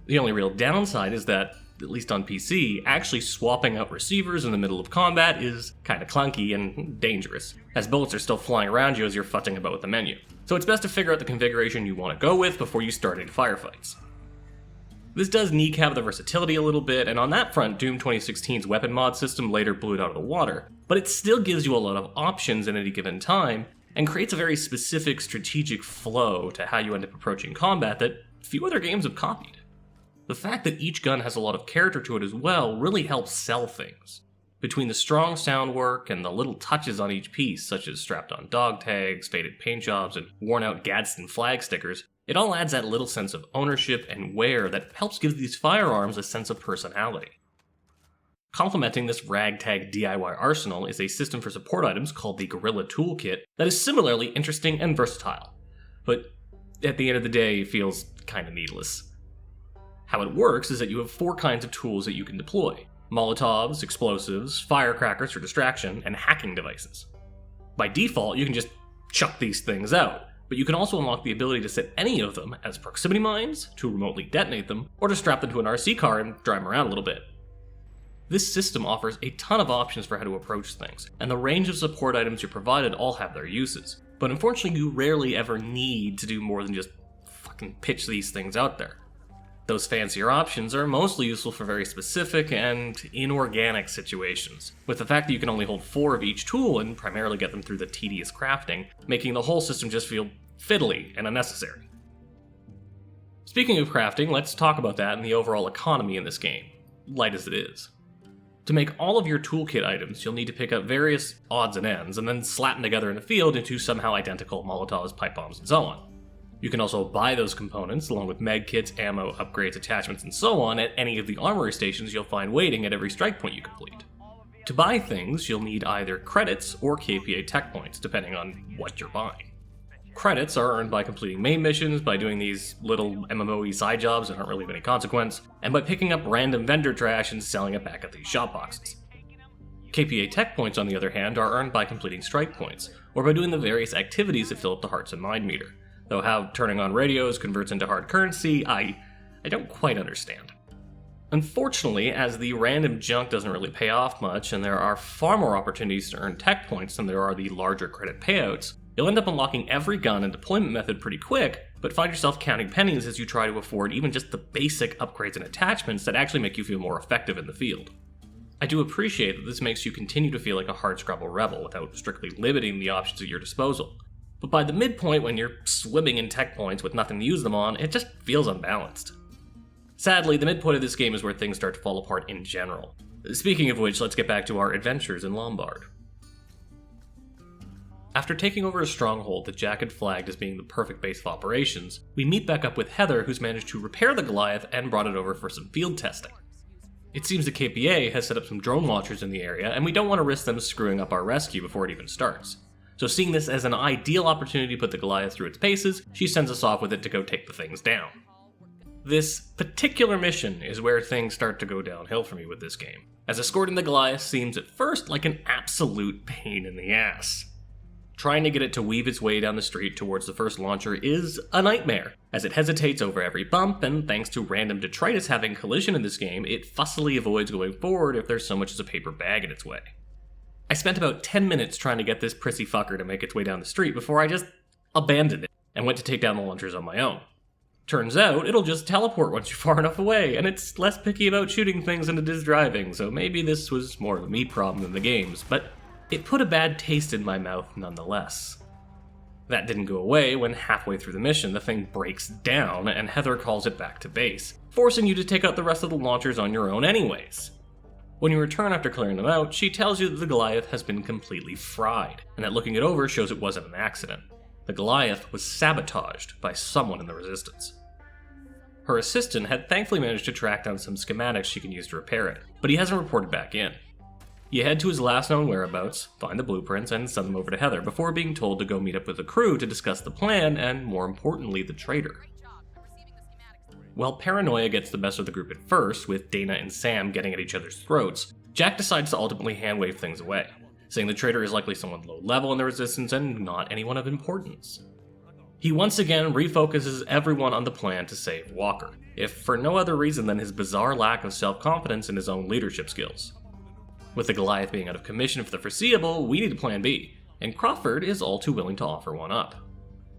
The only real downside is that, at least on PC, actually swapping out receivers in the middle of combat is kinda clunky and dangerous, as bullets are still flying around you as you're futting about with the menu. So it's best to figure out the configuration you want to go with before you start any firefights. This does kneecap the versatility a little bit, and on that front, Doom 2016's weapon mod system later blew it out of the water, but it still gives you a lot of options at any given time, and creates a very specific strategic flow to how you end up approaching combat that few other games have copied. The fact that each gun has a lot of character to it as well really helps sell things. Between the strong sound work and the little touches on each piece, such as strapped-on dog tags, faded paint jobs, and worn-out Gadsden flag stickers, it all adds that little sense of ownership and wear that helps give these firearms a sense of personality. Complementing this ragtag DIY arsenal is a system for support items called the Gorilla Toolkit that is similarly interesting and versatile, but at the end of the day feels kinda needless. How it works is that you have 4 kinds of tools that you can deploy: Molotovs, explosives, firecrackers for distraction, and hacking devices. By default, you can just chuck these things out, but you can also unlock the ability to set any of them as proximity mines, to remotely detonate them, or to strap them to an RC car and drive them around a little bit. This system offers a ton of options for how to approach things, and the range of support items you're provided all have their uses, but unfortunately you rarely ever need to do more than just fucking pitch these things out there. Those fancier options are mostly useful for very specific and inorganic situations, with the fact that you can only hold 4 of each tool and primarily get them through the tedious crafting, making the whole system just feel fiddly and unnecessary. Speaking of crafting, let's talk about that and the overall economy in this game, light as it is. To make all of your toolkit items, you'll need to pick up various odds and ends and then slap them together in the field into somehow identical Molotovs, pipe bombs, and so on. You can also buy those components, along with med kits, ammo, upgrades, attachments, and so on, at any of the armory stations you'll find waiting at every strike point you complete. To buy things, you'll need either credits or KPA tech points, depending on what you're buying. Credits are earned by completing main missions, by doing these little MMO-y side jobs that aren't really of any consequence, and by picking up random vendor trash and selling it back at these shop boxes. KPA tech points, on the other hand, are earned by completing strike points, or by doing the various activities that fill up the hearts and mind meter, though how turning on radios converts into hard currency, I don't quite understand. Unfortunately, as the random junk doesn't really pay off much, and there are far more opportunities to earn tech points than there are the larger credit payouts, you'll end up unlocking every gun and deployment method pretty quick, but find yourself counting pennies as you try to afford even just the basic upgrades and attachments that actually make you feel more effective in the field. I do appreciate that this makes you continue to feel like a hardscrabble rebel without strictly limiting the options at your disposal, but by the midpoint when you're swimming in tech points with nothing to use them on, it just feels unbalanced. Sadly, the midpoint of this game is where things start to fall apart in general. Speaking of which, let's get back to our adventures in Lombard. After taking over a stronghold that Jack had flagged as being the perfect base of operations, we meet back up with Heather, who's managed to repair the Goliath and brought it over for some field testing. It seems the KPA has set up some drone launchers in the area, and we don't want to risk them screwing up our rescue before it even starts. So seeing this as an ideal opportunity to put the Goliath through its paces, she sends us off with it to go take the things down. This particular mission is where things start to go downhill for me with this game, as escorting the Goliath seems at first like an absolute pain in the ass. Trying to get it to weave its way down the street towards the first launcher is a nightmare, as it hesitates over every bump, and thanks to random detritus having collision in this game, it fussily avoids going forward if there's so much as a paper bag in its way. I spent about 10 minutes trying to get this prissy fucker to make its way down the street before I just abandoned it and went to take down the launchers on my own. Turns out, it'll just teleport once you're far enough away, and it's less picky about shooting things than it is driving, so maybe this was more of a me problem than the game's, but it put a bad taste in my mouth nonetheless. That didn't go away when halfway through the mission the thing breaks down and Heather calls it back to base, forcing you to take out the rest of the launchers on your own anyways. When you return after clearing them out, she tells you that the Goliath has been completely fried, and that looking it over shows it wasn't an accident. The Goliath was sabotaged by someone in the Resistance. Her assistant had thankfully managed to track down some schematics she can use to repair it, but he hasn't reported back in. You head to his last known whereabouts, find the blueprints, and send them over to Heather before being told to go meet up with the crew to discuss the plan and, more importantly, the traitor. While paranoia gets the best of the group at first, with Dana and Sam getting at each other's throats, Jack decides to ultimately handwave things away, saying the traitor is likely someone low level in the Resistance and not anyone of importance. He once again refocuses everyone on the plan to save Walker, if for no other reason than his bizarre lack of self-confidence in his own leadership skills. With the Goliath being out of commission for the foreseeable, we need a plan B, and Crawford is all too willing to offer one up.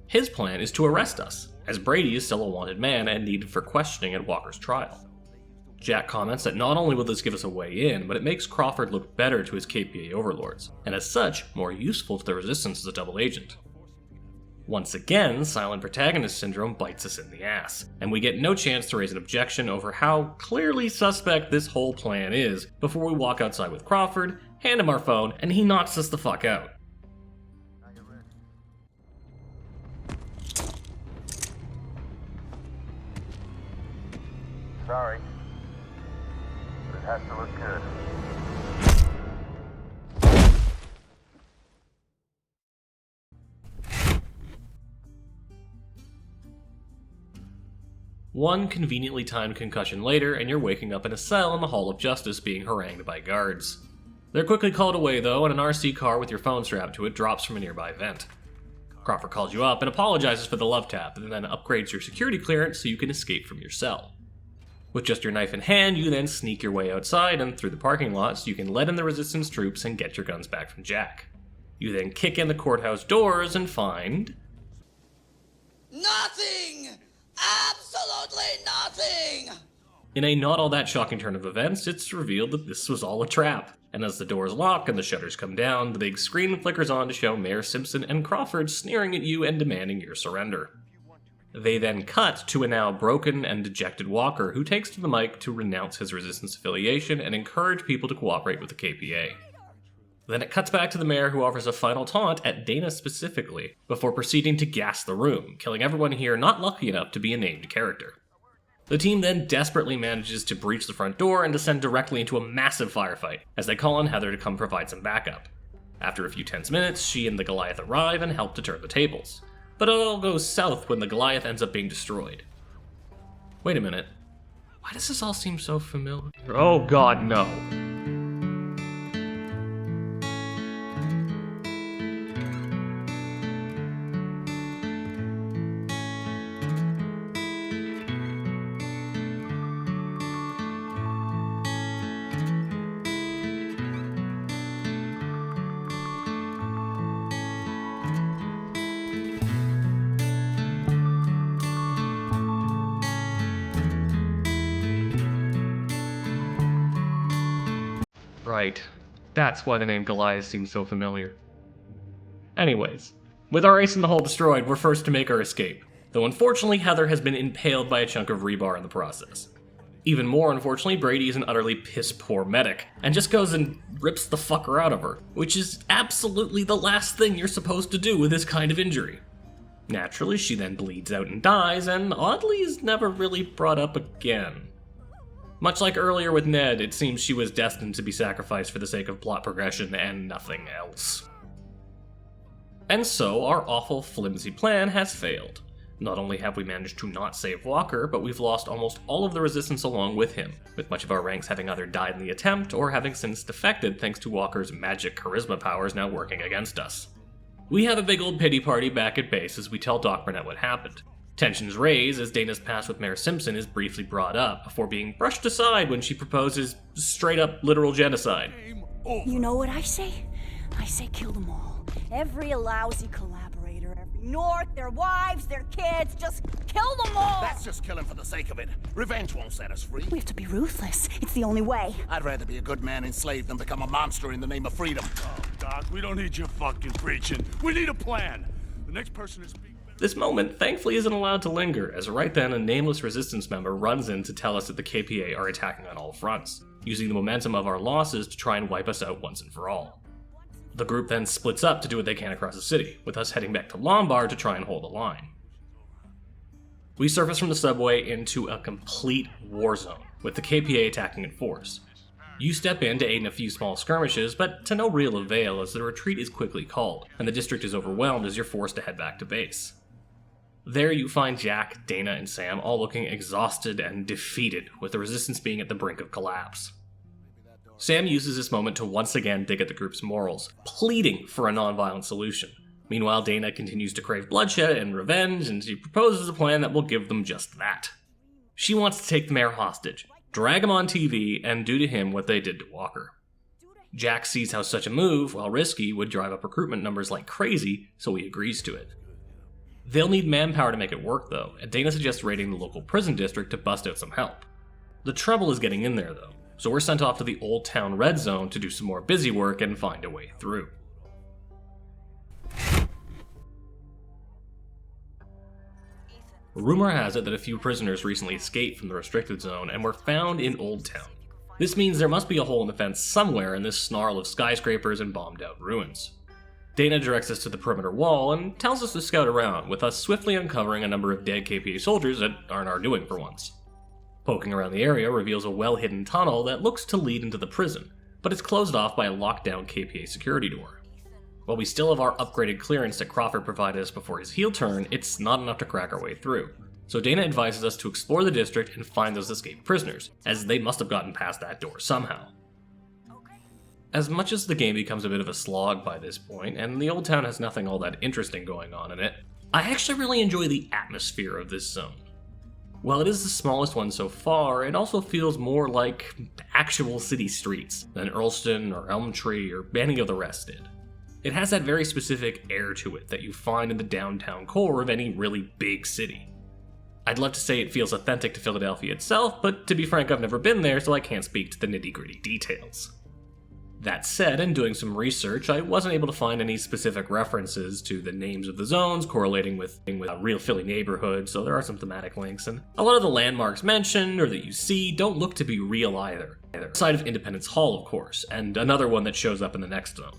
His plan is to arrest us, as Brady is still a wanted man and needed for questioning at Walker's trial. Jack comments that not only will this give us a way in, but it makes Crawford look better to his KPA overlords, and as such, more useful to the Resistance as a double agent. Once again, silent protagonist syndrome bites us in the ass, and we get no chance to raise an objection over how clearly suspect this whole plan is before we walk outside with Crawford, hand him our phone, and he knocks us the fuck out. Sorry, but it has to look good. One conveniently timed concussion later, and you're waking up in a cell in the Hall of Justice being harangued by guards. They're quickly called away though, and an RC car with your phone strapped to it drops from a nearby vent. Crawford calls you up and apologizes for the love tap, and then upgrades your security clearance so you can escape from your cell. With just your knife in hand, you then sneak your way outside and through the parking lot so you can let in the Resistance troops and get your guns back from Jack. You then kick in the courthouse doors and find... Nothing! Absolutely nothing! In a not all that shocking turn of events, it's revealed that this was all a trap, and as the doors lock and the shutters come down, the big screen flickers on to show Mayor Simpson and Crawford sneering at you and demanding your surrender. They then cut to a now broken and dejected Walker who takes to the mic to renounce his Resistance affiliation and encourage people to cooperate with the KPA. Then it cuts back to the mayor who offers a final taunt at Dana specifically, before proceeding to gas the room, killing everyone here not lucky enough to be a named character. The team then desperately manages to breach the front door and descend directly into a massive firefight, as they call on Heather to come provide some backup. After a few tense minutes, she and the Goliath arrive and help to turn the tables. But it all goes south when the Goliath ends up being destroyed. Wait a minute. Why does this all seem so familiar? Oh god, no. Right. That's why the name Goliath seems so familiar. Anyways, with our ace in the hole destroyed, we're first to make our escape, though unfortunately Heather has been impaled by a chunk of rebar in the process. Even more unfortunately, Brady is an utterly piss-poor medic, and just goes and rips the fucker out of her, which is absolutely the last thing you're supposed to do with this kind of injury. Naturally, she then bleeds out and dies, and oddly is never really brought up again. Much like earlier with Ned, it seems she was destined to be sacrificed for the sake of plot progression and nothing else. And so, our awful, flimsy plan has failed. Not only have we managed to not save Walker, but we've lost almost all of the resistance along with him, with much of our ranks having either died in the attempt or having since defected thanks to Walker's magic charisma powers now working against us. We have a big old pity party back at base as we tell Doc Burnett what happened. Tensions raise as Dana's past with Mayor Simpson is briefly brought up, before being brushed aside when she proposes straight-up literal genocide. You know what I say? I say kill them all. Every lousy collaborator, every North, their wives, their kids, just kill them all! That's just killing for the sake of it. Revenge won't set us free. We have to be ruthless. It's the only way. I'd rather be a good man enslaved than become a monster in the name of freedom. Oh, Doc, we don't need your fucking preaching. We need a plan. The next person to speak... This moment, thankfully, isn't allowed to linger, as right then a nameless resistance member runs in to tell us that the KPA are attacking on all fronts, using the momentum of our losses to try and wipe us out once and for all. The group then splits up to do what they can across the city, with us heading back to Lombard to try and hold the line. We surface from the subway into a complete war zone, with the KPA attacking in force. You step in to aid in a few small skirmishes, but to no real avail as the retreat is quickly called, and the district is overwhelmed as you're forced to head back to base. There you find Jack, Dana, and Sam all looking exhausted and defeated, with the resistance being at the brink of collapse. Sam uses this moment to once again dig at the group's morals, pleading for a non-violent solution. Meanwhile, Dana continues to crave bloodshed and revenge, and she proposes a plan that will give them just that. She wants to take the mayor hostage, drag him on TV, and do to him what they did to Walker. Jack sees how such a move, while risky, would drive up recruitment numbers like crazy, so he agrees to it. They'll need manpower to make it work, though, and Dana suggests raiding the local prison district to bust out some help. The trouble is getting in there, though, so we're sent off to the Old Town Red Zone to do some more busy work and find a way through. Rumor has it that a few prisoners recently escaped from the restricted zone and were found in Old Town. This means there must be a hole in the fence somewhere in this snarl of skyscrapers and bombed-out ruins. Dana directs us to the perimeter wall and tells us to scout around, with us swiftly uncovering a number of dead KPA soldiers that aren't our doing for once. Poking around the area reveals a well-hidden tunnel that looks to lead into the prison, but it's closed off by a locked-down KPA security door. While we still have our upgraded clearance that Crawford provided us before his heel turn, it's not enough to crack our way through. So Dana advises us to explore the district and find those escaped prisoners, as they must have gotten past that door somehow. As much as the game becomes a bit of a slog by this point, and the Old Town has nothing all that interesting going on in it, I actually really enjoy the atmosphere of this zone. While it is the smallest one so far, it also feels more like actual city streets than Earlston or Elmtree or any of the rest did. It has that very specific air to it that you find in the downtown core of any really big city. I'd love to say it feels authentic to Philadelphia itself, but to be frank, I've never been there, so I can't speak to the nitty-gritty details. That said, in doing some research, I wasn't able to find any specific references to the names of the zones correlating with real Philly neighborhoods, so there are some thematic links, and a lot of the landmarks mentioned or that you see don't look to be real either. Outside of Independence Hall, of course, and another one that shows up in the next zone.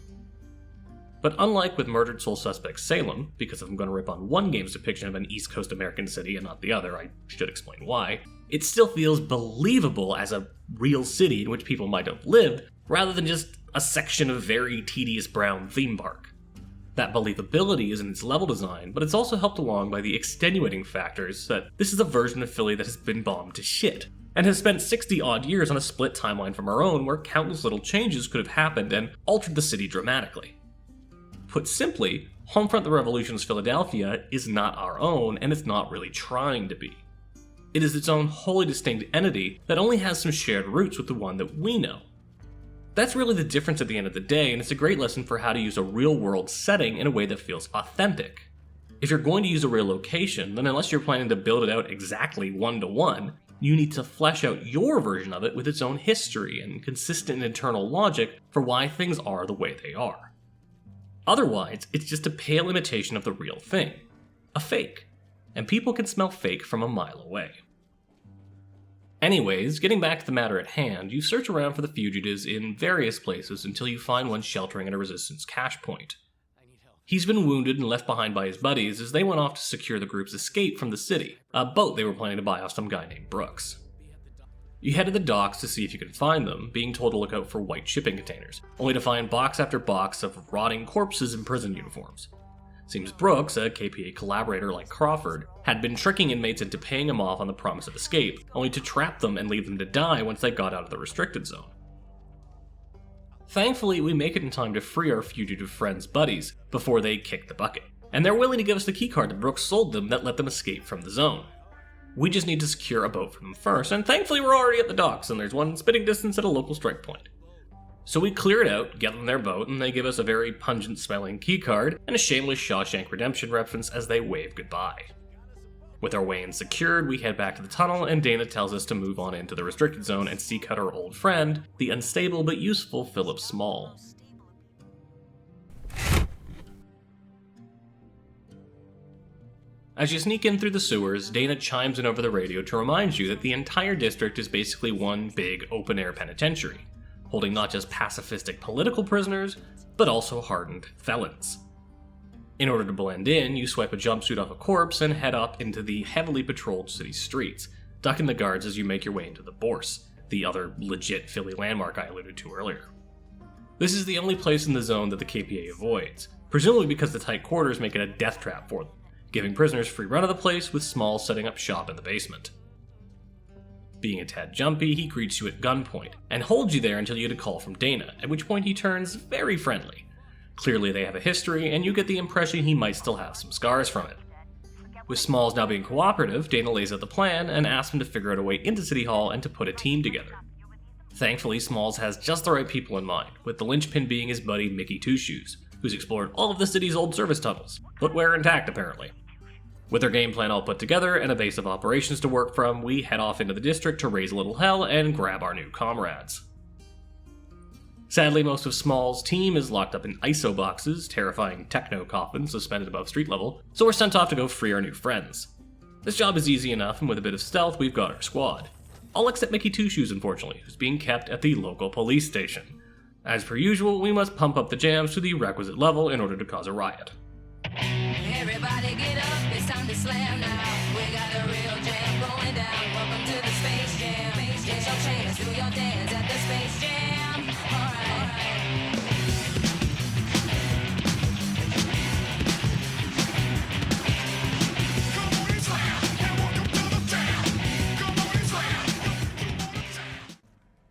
But unlike with Murdered Soul Suspect Salem, because if I'm going to rip on one game's depiction of an East Coast American city and not the other, I should explain why, it still feels believable as a real city in which people might have lived, rather than just a section of very tedious brown theme park. That believability is in its level design, but it's also helped along by the extenuating factors that this is a version of Philly that has been bombed to shit, and has spent 60-odd years on a split timeline from our own where countless little changes could have happened and altered the city dramatically. Put simply, Homefront the Revolution's Philadelphia is not our own, and it's not really trying to be. It is its own wholly distinct entity that only has some shared roots with the one that we know. That's really the difference at the end of the day, and it's a great lesson for how to use a real-world setting in a way that feels authentic. If you're going to use a real location, then unless you're planning to build it out exactly one-to-one, you need to flesh out your version of it with its own history and consistent internal logic for why things are the way they are. Otherwise, it's just a pale imitation of the real thing. A fake. And people can smell fake from a mile away. Anyways, getting back to the matter at hand, you search around for the fugitives in various places until you find one sheltering at a resistance cache point. He's been wounded and left behind by his buddies as they went off to secure the group's escape from the city, a boat they were planning to buy off some guy named Brooks. You head to the docks to see if you can find them, being told to look out for white shipping containers, only to find box after box of rotting corpses in prison uniforms. Seems Brooks, a KPA collaborator like Crawford, had been tricking inmates into paying him off on the promise of escape, only to trap them and leave them to die once they got out of the restricted zone. Thankfully, we make it in time to free our fugitive friends' buddies before they kick the bucket, and they're willing to give us the keycard that Brooks sold them that let them escape from the zone. We just need to secure a boat for them first, and thankfully we're already at the docks and there's one spitting distance at a local strike point. So we clear it out, get them their boat, and they give us a very pungent smelling keycard and a shameless Shawshank Redemption reference as they wave goodbye. With our way-in secured, we head back to the tunnel, and Dana tells us to move on into the restricted zone and seek out our old friend, the unstable but useful Philip Small. As you sneak in through the sewers, Dana chimes in over the radio to remind you that the entire district is basically one big open-air penitentiary, holding not just pacifistic political prisoners, but also hardened felons. In order to blend in, you swipe a jumpsuit off a corpse and head up into the heavily patrolled city streets, ducking the guards as you make your way into the Bourse, the other legit Philly landmark I alluded to earlier. This is the only place in the zone that the KPA avoids, presumably because the tight quarters make it a death trap for them, giving prisoners free run of the place with Small setting up shop in the basement. Being a tad jumpy, he greets you at gunpoint, and holds you there until you get a call from Dana, at which point he turns very friendly. Clearly they have a history, and you get the impression he might still have some scars from it. With Smalls now being cooperative, Dana lays out the plan and asks him to figure out a way into City Hall and to put a team together. Thankfully, Smalls has just the right people in mind, with the linchpin being his buddy Mickey Two Shoes, who's explored all of the city's old service tunnels, footwear intact apparently. With our game plan all put together and a base of operations to work from, we head off into the district to raise a little hell and grab our new comrades. Sadly, most of Small's team is locked up in ISO boxes, terrifying techno coffins suspended above street level, so we're sent off to go free our new friends. This job is easy enough, and with a bit of stealth, we've got our squad. All except Mickey Two Shoes, unfortunately, who's being kept at the local police station. As per usual, we must pump up the jams to the requisite level in order to cause a riot. Everybody get up, it's time to slam now. We got a real jam going down. Welcome to the Space Jam. Space Jam, train us through your dance at the Space Jam. Alright.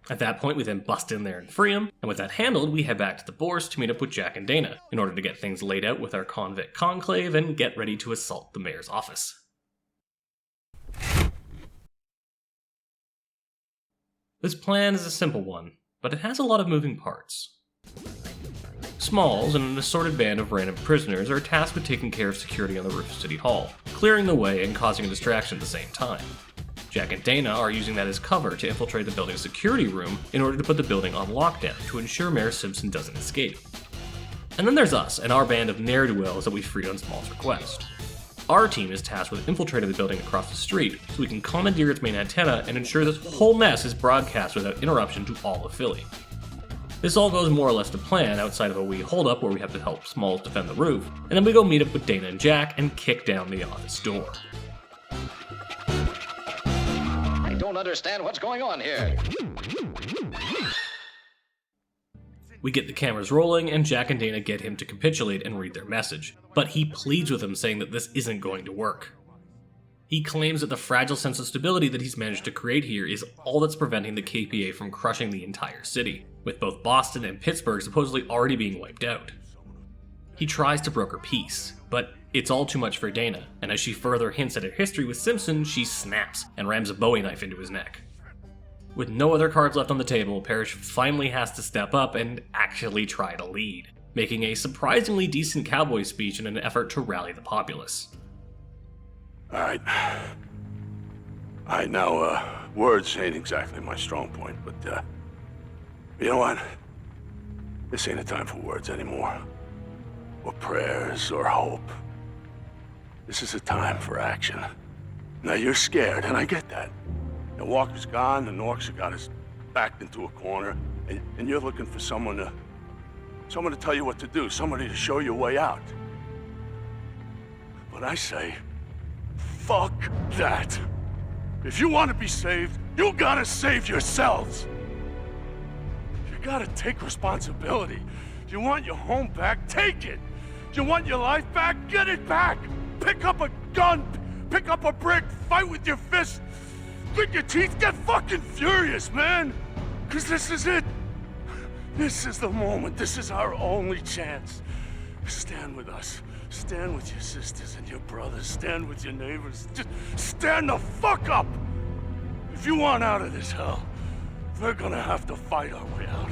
At that point, we then bust in there and free him, and with that handled, we head back to the Bourse to meet up with Jack and Dana, in order to get things laid out with our convict conclave and get ready to assault the mayor's office. This plan is a simple one, but it has a lot of moving parts. Smalls and an assorted band of random prisoners are tasked with taking care of security on the roof of City Hall, clearing the way and causing a distraction at the same time. Jack and Dana are using that as cover to infiltrate the building's security room in order to put the building on lockdown to ensure Mayor Simpson doesn't escape. And then there's us and our band of ne'er-do-wells that we freed on Small's request. Our team is tasked with infiltrating the building across the street so we can commandeer its main antenna and ensure this whole mess is broadcast without interruption to all of Philly. This all goes more or less to plan outside of a wee holdup where we have to help Smalls defend the roof, and then we go meet up with Dana and Jack and kick down the office door. I don't understand what's going on here. We get the cameras rolling, and Jack and Dana get him to capitulate and read their message, but he pleads with him, saying that this isn't going to work. He claims that the fragile sense of stability that he's managed to create here is all that's preventing the KPA from crushing the entire city, with both Boston and Pittsburgh supposedly already being wiped out. He tries to broker peace, but it's all too much for Dana, and as she further hints at her history with Simpson, she snaps and rams a Bowie knife into his neck. With no other cards left on the table, Parrish finally has to step up and actually try to lead, making a surprisingly decent cowboy speech in an effort to rally the populace. Alright, now, words ain't exactly my strong point, but, you know what? This ain't a time for words anymore. Or prayers, or hope. This is a time for action. Now, you're scared, and I get that. The Walker's gone, the Norks have got us backed into a corner, and you're looking for someone to tell you what to do, somebody to show you a way out. But I say, fuck that. If you want to be saved, you gotta save yourselves. You gotta take responsibility. You want your home back? Take it. You want your life back? Get it back. Pick up a gun, pick up a brick, fight with your fists, grit your teeth, get fucking furious, man. Cause this is it. This is the moment. This is our only chance. Stand with us. Stand with your sisters and your brothers. Stand with your neighbors. Just stand the fuck up! If you want out of this hell, we're gonna have to fight our way out.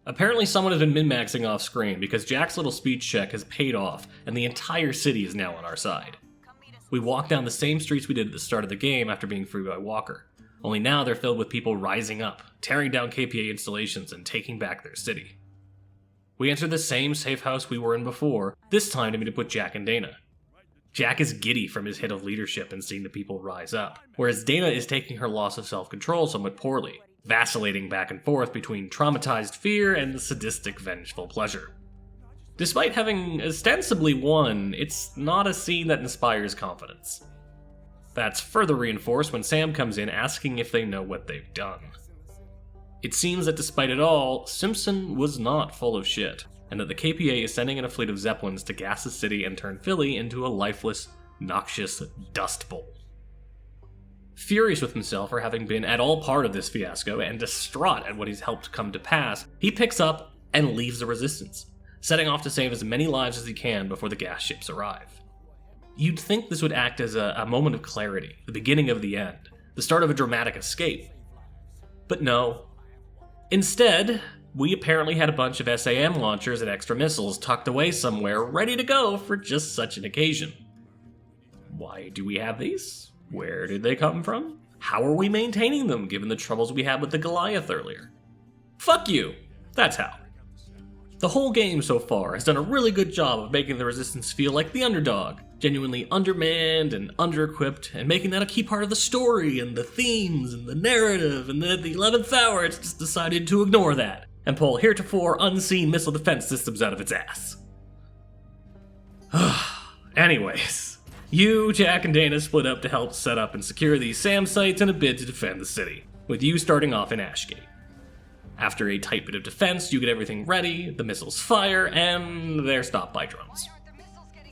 Apparently someone has been min-maxing off screen because Jack's little speech check has paid off and the entire city is now on our side. We walk down the same streets we did at the start of the game after being freed by Walker. Only now they're filled with people rising up, tearing down KPA installations, and taking back their city. We enter the same safe house we were in before, this time to meet up with Jack and Dana. Jack is giddy from his hit of leadership and seeing the people rise up, whereas Dana is taking her loss of self-control somewhat poorly, vacillating back and forth between traumatized fear and sadistic vengeful pleasure. Despite having ostensibly won, it's not a scene that inspires confidence. That's further reinforced when Sam comes in asking if they know what they've done. It seems that despite it all, Simpson was not full of shit, and that the KPA is sending in a fleet of Zeppelins to gas the city and turn Philly into a lifeless, noxious dust bowl. Furious with himself for having been at all part of this fiasco and distraught at what he's helped come to pass, he picks up and leaves the resistance, setting off to save as many lives as he can before the gas ships arrive. You'd think this would act as a moment of clarity, the beginning of the end, the start of a dramatic escape. But no. Instead, we apparently had a bunch of SAM launchers and extra missiles tucked away somewhere, ready to go for just such an occasion. Why do we have these? Where did they come from? How are we maintaining them, given the troubles we had with the Goliath earlier? Fuck you! That's how. The whole game so far has done a really good job of making the Resistance feel like the underdog, genuinely undermanned and under-equipped, and making that a key part of the story and the themes and the narrative, and then at the 11th hour it's just decided to ignore that and pull heretofore unseen missile defense systems out of its ass. Anyways, you, Jack, and Dana split up to help set up and secure these SAM sites in a bid to defend the city, with you starting off in Ashgate. After a tight bit of defense, you get everything ready, the missiles fire, and they're stopped by drones.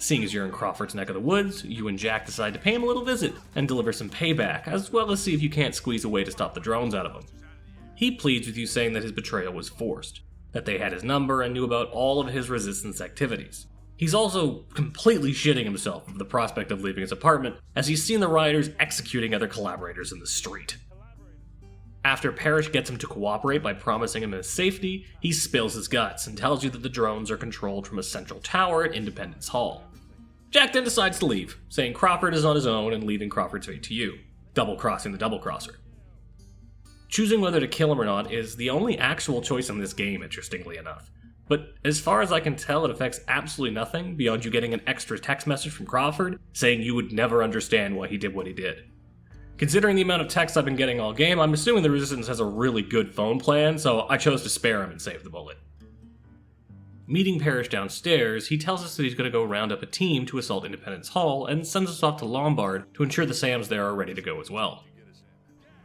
Seeing as you're in Crawford's neck of the woods, you and Jack decide to pay him a little visit and deliver some payback, as well as see if you can't squeeze a way to stop the drones out of him. He pleads with you, saying that his betrayal was forced, that they had his number and knew about all of his resistance activities. He's also completely shitting himself of the prospect of leaving his apartment, as he's seen the rioters executing other collaborators in the street. After Parrish gets him to cooperate by promising him his safety, he spills his guts and tells you that the drones are controlled from a central tower at Independence Hall. Jack then decides to leave, saying Crawford is on his own and leaving Crawford's fate to you, double-crossing the double-crosser. Choosing whether to kill him or not is the only actual choice in this game, interestingly enough. But as far as I can tell, it affects absolutely nothing beyond you getting an extra text message from Crawford saying you would never understand why he did what he did. Considering the amount of text I've been getting all game, I'm assuming the Resistance has a really good phone plan, so I chose to spare him and save the bullet. Meeting Parrish downstairs, he tells us that he's going to go round up a team to assault Independence Hall and sends us off to Lombard to ensure the SAMs there are ready to go as well.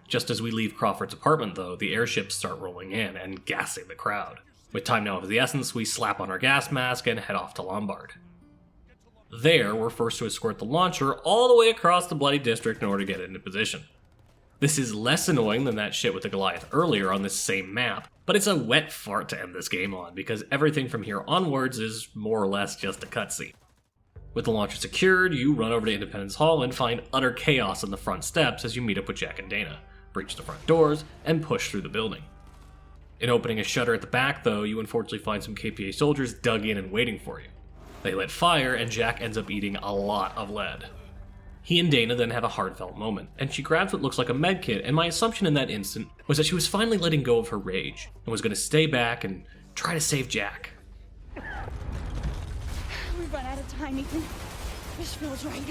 Just as we leave Crawford's apartment though, the airships start rolling in and gassing the crowd. With time now of the essence, we slap on our gas mask and head off to Lombard. There, we're forced to escort the launcher all the way across the bloody district in order to get into position. This is less annoying than that shit with the Goliath earlier on this same map, but it's a wet fart to end this game on, because everything from here onwards is more or less just a cutscene. With the launcher secured, you run over to Independence Hall and find utter chaos on the front steps as you meet up with Jack and Dana, breach the front doors, and push through the building. In opening a shutter at the back though, you unfortunately find some KPA soldiers dug in and waiting for you. They let fire, and Jack ends up eating a lot of lead. He and Dana then have a heartfelt moment, and she grabs what looks like a medkit, and my assumption in that instant was that she was finally letting go of her rage, and was going to stay back and try to save Jack. We've run out of time, Ethan. This feels right.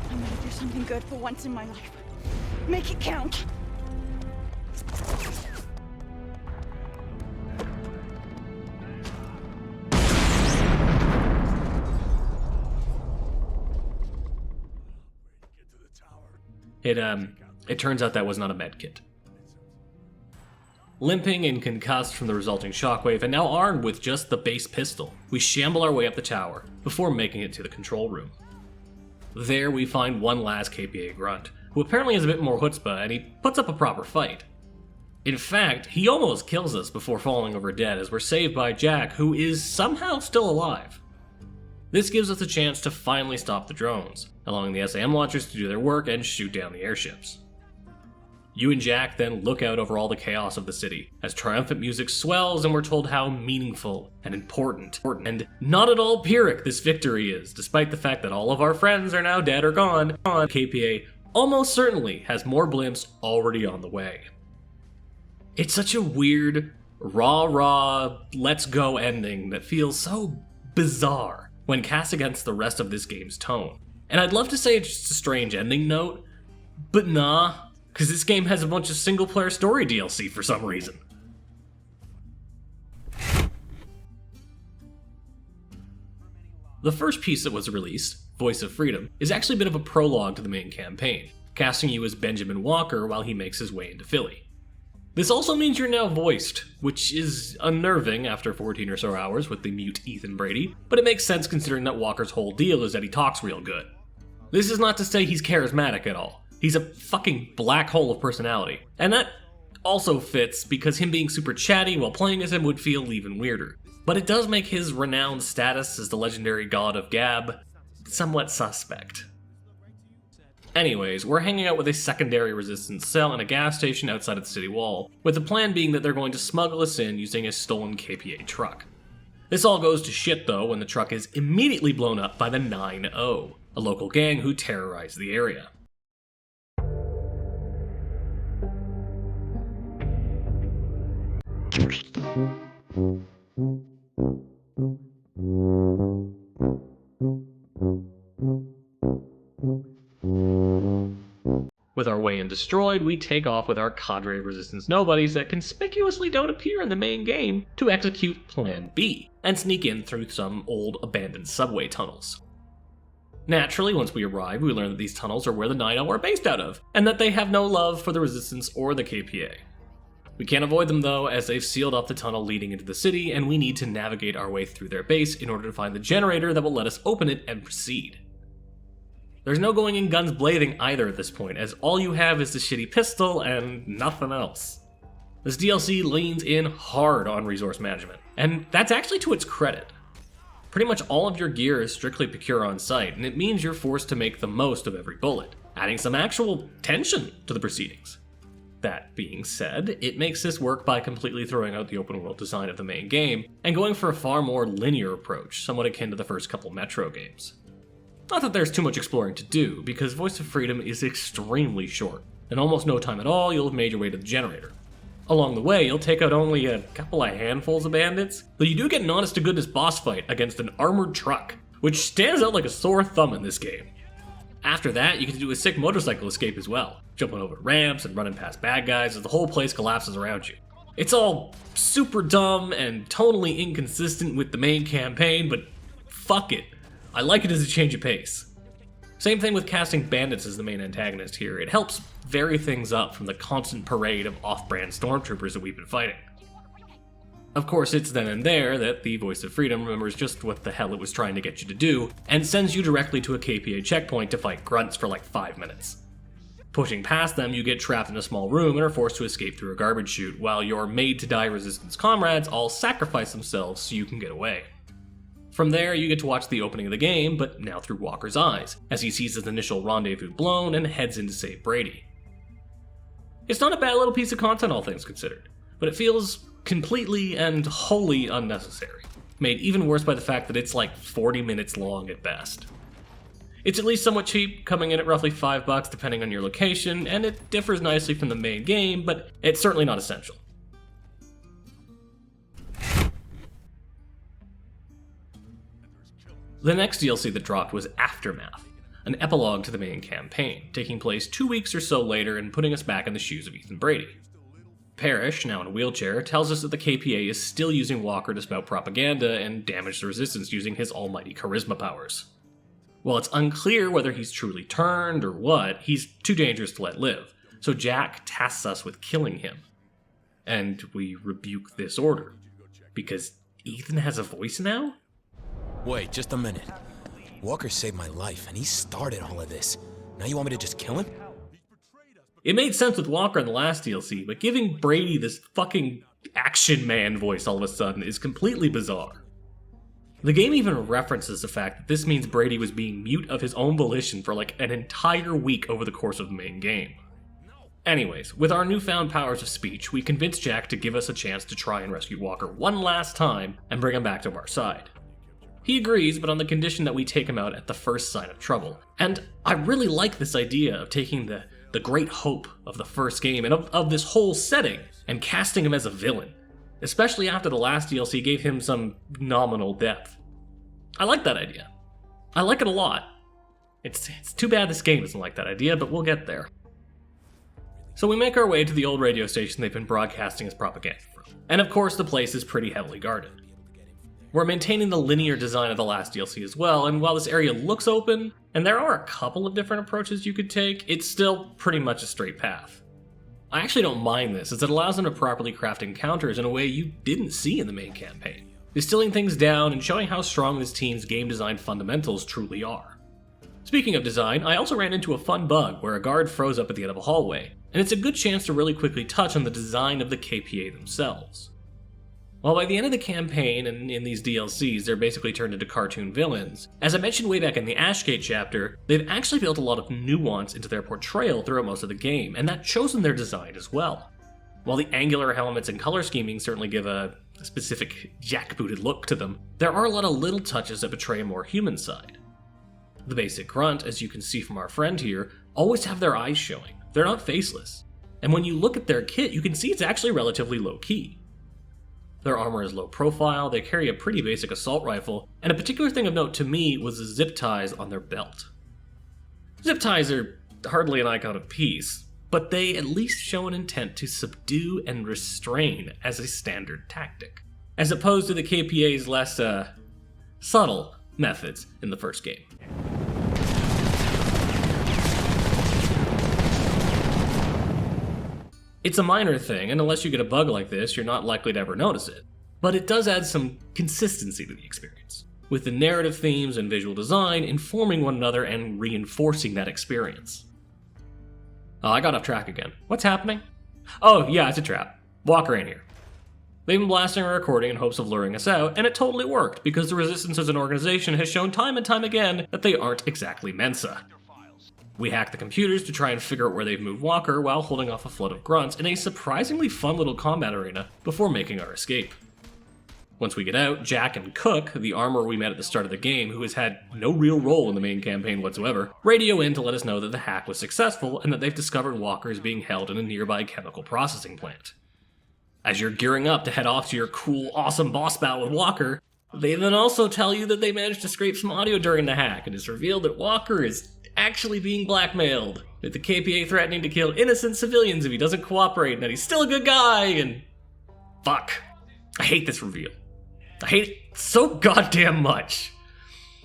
I'm gonna do something good for once in my life. Make it count. It turns out that was not a medkit. Limping and concussed from the resulting shockwave, and now armed with just the base pistol, we shamble our way up the tower before making it to the control room. There we find one last KPA grunt, who apparently has a bit more chutzpah, and he puts up a proper fight. In fact, he almost kills us before falling over dead as we're saved by Jack, who is somehow still alive. This gives us a chance to finally stop the drones, allowing the SAM launchers to do their work and shoot down the airships. You and Jack then look out over all the chaos of the city, as triumphant music swells and we're told how meaningful and important and not at all Pyrrhic this victory is, despite the fact that all of our friends are now dead or gone. KPA almost certainly has more blimps already on the way. It's such a weird, rah, let's go ending that feels so bizarre when cast against the rest of this game's tone. And I'd love to say it's just a strange ending note, but nah, because this game has a bunch of single-player story DLC for some reason. The first piece that was released, Voice of Freedom, is actually a bit of a prologue to the main campaign, casting you as Benjamin Walker while he makes his way into Philly. This also means you're now voiced, which is unnerving after 14 or so hours with the mute Ethan Brady, but it makes sense considering that Walker's whole deal is that he talks real good. This is not to say he's charismatic at all. He's a fucking black hole of personality, and that also fits because him being super chatty while playing as him would feel even weirder. But it does make his renowned status as the legendary god of Gab somewhat suspect. Anyways, we're hanging out with a secondary resistance cell in a gas station outside of the city wall, with the plan being that they're going to smuggle us in using a stolen KPA truck. This all goes to shit though when the truck is immediately blown up by the 9-0, a local gang who terrorize the area. With our way in destroyed, we take off with our cadre of resistance nobodies that conspicuously don't appear in the main game to execute Plan B, and sneak in through some old abandoned subway tunnels. Naturally, once we arrive, we learn that these tunnels are where the 9-0 are based out of, and that they have no love for the resistance or the KPA. We can't avoid them though, as they've sealed off the tunnel leading into the city, and we need to navigate our way through their base in order to find the generator that will let us open it and proceed. There's no going in guns blazing either at this point, as all you have is the shitty pistol and nothing else. This DLC leans in hard on resource management, and that's actually to its credit. Pretty much all of your gear is strictly procure on site, and it means you're forced to make the most of every bullet, adding some actual tension to the proceedings. That being said, it makes this work by completely throwing out the open world design of the main game, and going for a far more linear approach, somewhat akin to the first couple Metro games. Not that there's too much exploring to do, because Voice of Freedom is extremely short. In almost no time at all, you'll have made your way to the generator. Along the way, you'll take out only a couple of handfuls of bandits, though you do get an honest-to-goodness boss fight against an armored truck, which stands out like a sore thumb in this game. After that, you get to do a sick motorcycle escape as well, jumping over ramps and running past bad guys as the whole place collapses around you. It's all super dumb and tonally inconsistent with the main campaign, but fuck it. I like it as a change of pace. Same thing with casting bandits as the main antagonist here. It helps vary things up from the constant parade of off-brand stormtroopers that we've been fighting. Of course, it's then and there that the Voice of Freedom remembers just what the hell it was trying to get you to do, and sends you directly to a KPA checkpoint to fight grunts for like 5 minutes. Pushing past them, you get trapped in a small room and are forced to escape through a garbage chute, while your made-to-die resistance comrades all sacrifice themselves so you can get away. From there, you get to watch the opening of the game, but now through Walker's eyes, as he sees his initial rendezvous blown and heads in to save Brady. It's not a bad little piece of content, all things considered, but it feels completely and wholly unnecessary, made even worse by the fact that it's like 40 minutes long at best. It's at least somewhat cheap, coming in at roughly $5 depending on your location, and it differs nicely from the main game, but it's certainly not essential. The next DLC that dropped was Aftermath, an epilogue to the main campaign, taking place 2 weeks or so later and putting us back in the shoes of Ethan Brady. Parrish, now in a wheelchair, tells us that the KPA is still using Walker to spout propaganda and damage the resistance using his almighty charisma powers. While it's unclear whether he's truly turned or what, he's too dangerous to let live, so Jack tasks us with killing him. And we rebuke this order, because Ethan has a voice now? Wait, just a minute. Walker saved my life, and he started all of this. Now you want me to just kill him? It made sense with Walker in the last DLC, but giving Brady this fucking action man voice all of a sudden is completely bizarre. The game even references the fact that this means Brady was being mute of his own volition for like an entire week over the course of the main game. Anyways, with our newfound powers of speech, we convince Jack to give us a chance to try and rescue Walker one last time and bring him back to our side. He agrees, but on the condition that we take him out at the first sign of trouble. And I really like this idea of taking the great hope of the first game and of this whole setting and casting him as a villain, especially after the last DLC gave him some nominal depth. I like that idea. I like it a lot. It's too bad this game doesn't like that idea, but we'll get there. So we make our way to the old radio station they've been broadcasting as propaganda from. And of course the place is pretty heavily guarded. We're maintaining the linear design of the last DLC as well, and while this area looks open, and there are a couple of different approaches you could take, it's still pretty much a straight path. I actually don't mind this, as it allows them to properly craft encounters in a way you didn't see in the main campaign, distilling things down and showing how strong this team's game design fundamentals truly are. Speaking of design, I also ran into a fun bug where a guard froze up at the end of a hallway, and it's a good chance to really quickly touch on the design of the KPA themselves. While by the end of the campaign and in these DLCs they're basically turned into cartoon villains, as I mentioned way back in the Ashgate chapter, they've actually built a lot of nuance into their portrayal throughout most of the game, and that shows in their design as well. While the angular helmets and color scheming certainly give a specific jackbooted look to them, there are a lot of little touches that betray a more human side. The basic grunt, as you can see from our friend here, always have their eyes showing. They're not faceless. And when you look at their kit, you can see it's actually relatively low-key. Their armor is low profile, they carry a pretty basic assault rifle, and a particular thing of note to me was the zip ties on their belt. Zip ties are hardly an icon of peace, but they at least show an intent to subdue and restrain as a standard tactic, as opposed to the KPA's less, subtle methods in the first game. It's a minor thing, and unless you get a bug like this, you're not likely to ever notice it. But it does add some consistency to the experience, with the narrative themes and visual design informing one another and reinforcing that experience. Oh, I got off track again. What's happening? Oh, yeah, it's a trap. Walker ain't here. They've been blasting a recording in hopes of luring us out, and it totally worked, because the Resistance as an organization has shown time and time again that they aren't exactly Mensa. We hack the computers to try and figure out where they've moved Walker while holding off a flood of grunts in a surprisingly fun little combat arena before making our escape. Once we get out, Jack and Cook, the armorer we met at the start of the game who has had no real role in the main campaign whatsoever, radio in to let us know that the hack was successful and that they've discovered Walker is being held in a nearby chemical processing plant. As you're gearing up to head off to your cool, awesome boss battle with Walker, they then also tell you that they managed to scrape some audio during the hack, and it's revealed that Walker is actually being blackmailed, with the KPA threatening to kill innocent civilians if he doesn't cooperate, and that he's still a good guy, and... Fuck. I hate this reveal. I hate it so goddamn much.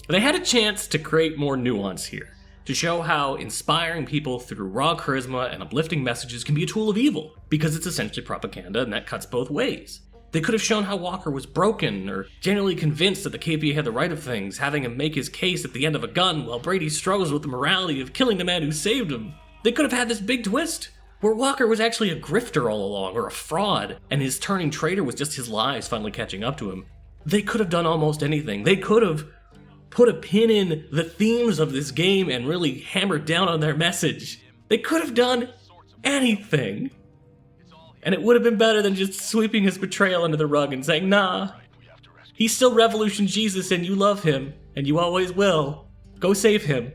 They had a chance to create more nuance here, to show how inspiring people through raw charisma and uplifting messages can be a tool of evil, because it's essentially propaganda and that cuts both ways. They could have shown how Walker was broken, or genuinely convinced that the KPA had the right of things, having him make his case at the end of a gun while Brady struggles with the morality of killing the man who saved him. They could have had this big twist, where Walker was actually a grifter all along, or a fraud, and his turning traitor was just his lies finally catching up to him. They could have done almost anything. They could have put a pin in the themes of this game and really hammered down on their message. They could have done anything. And it would have been better than just sweeping his betrayal under the rug and saying, nah, he's still Revolution Jesus and you love him, and you always will. Go save him.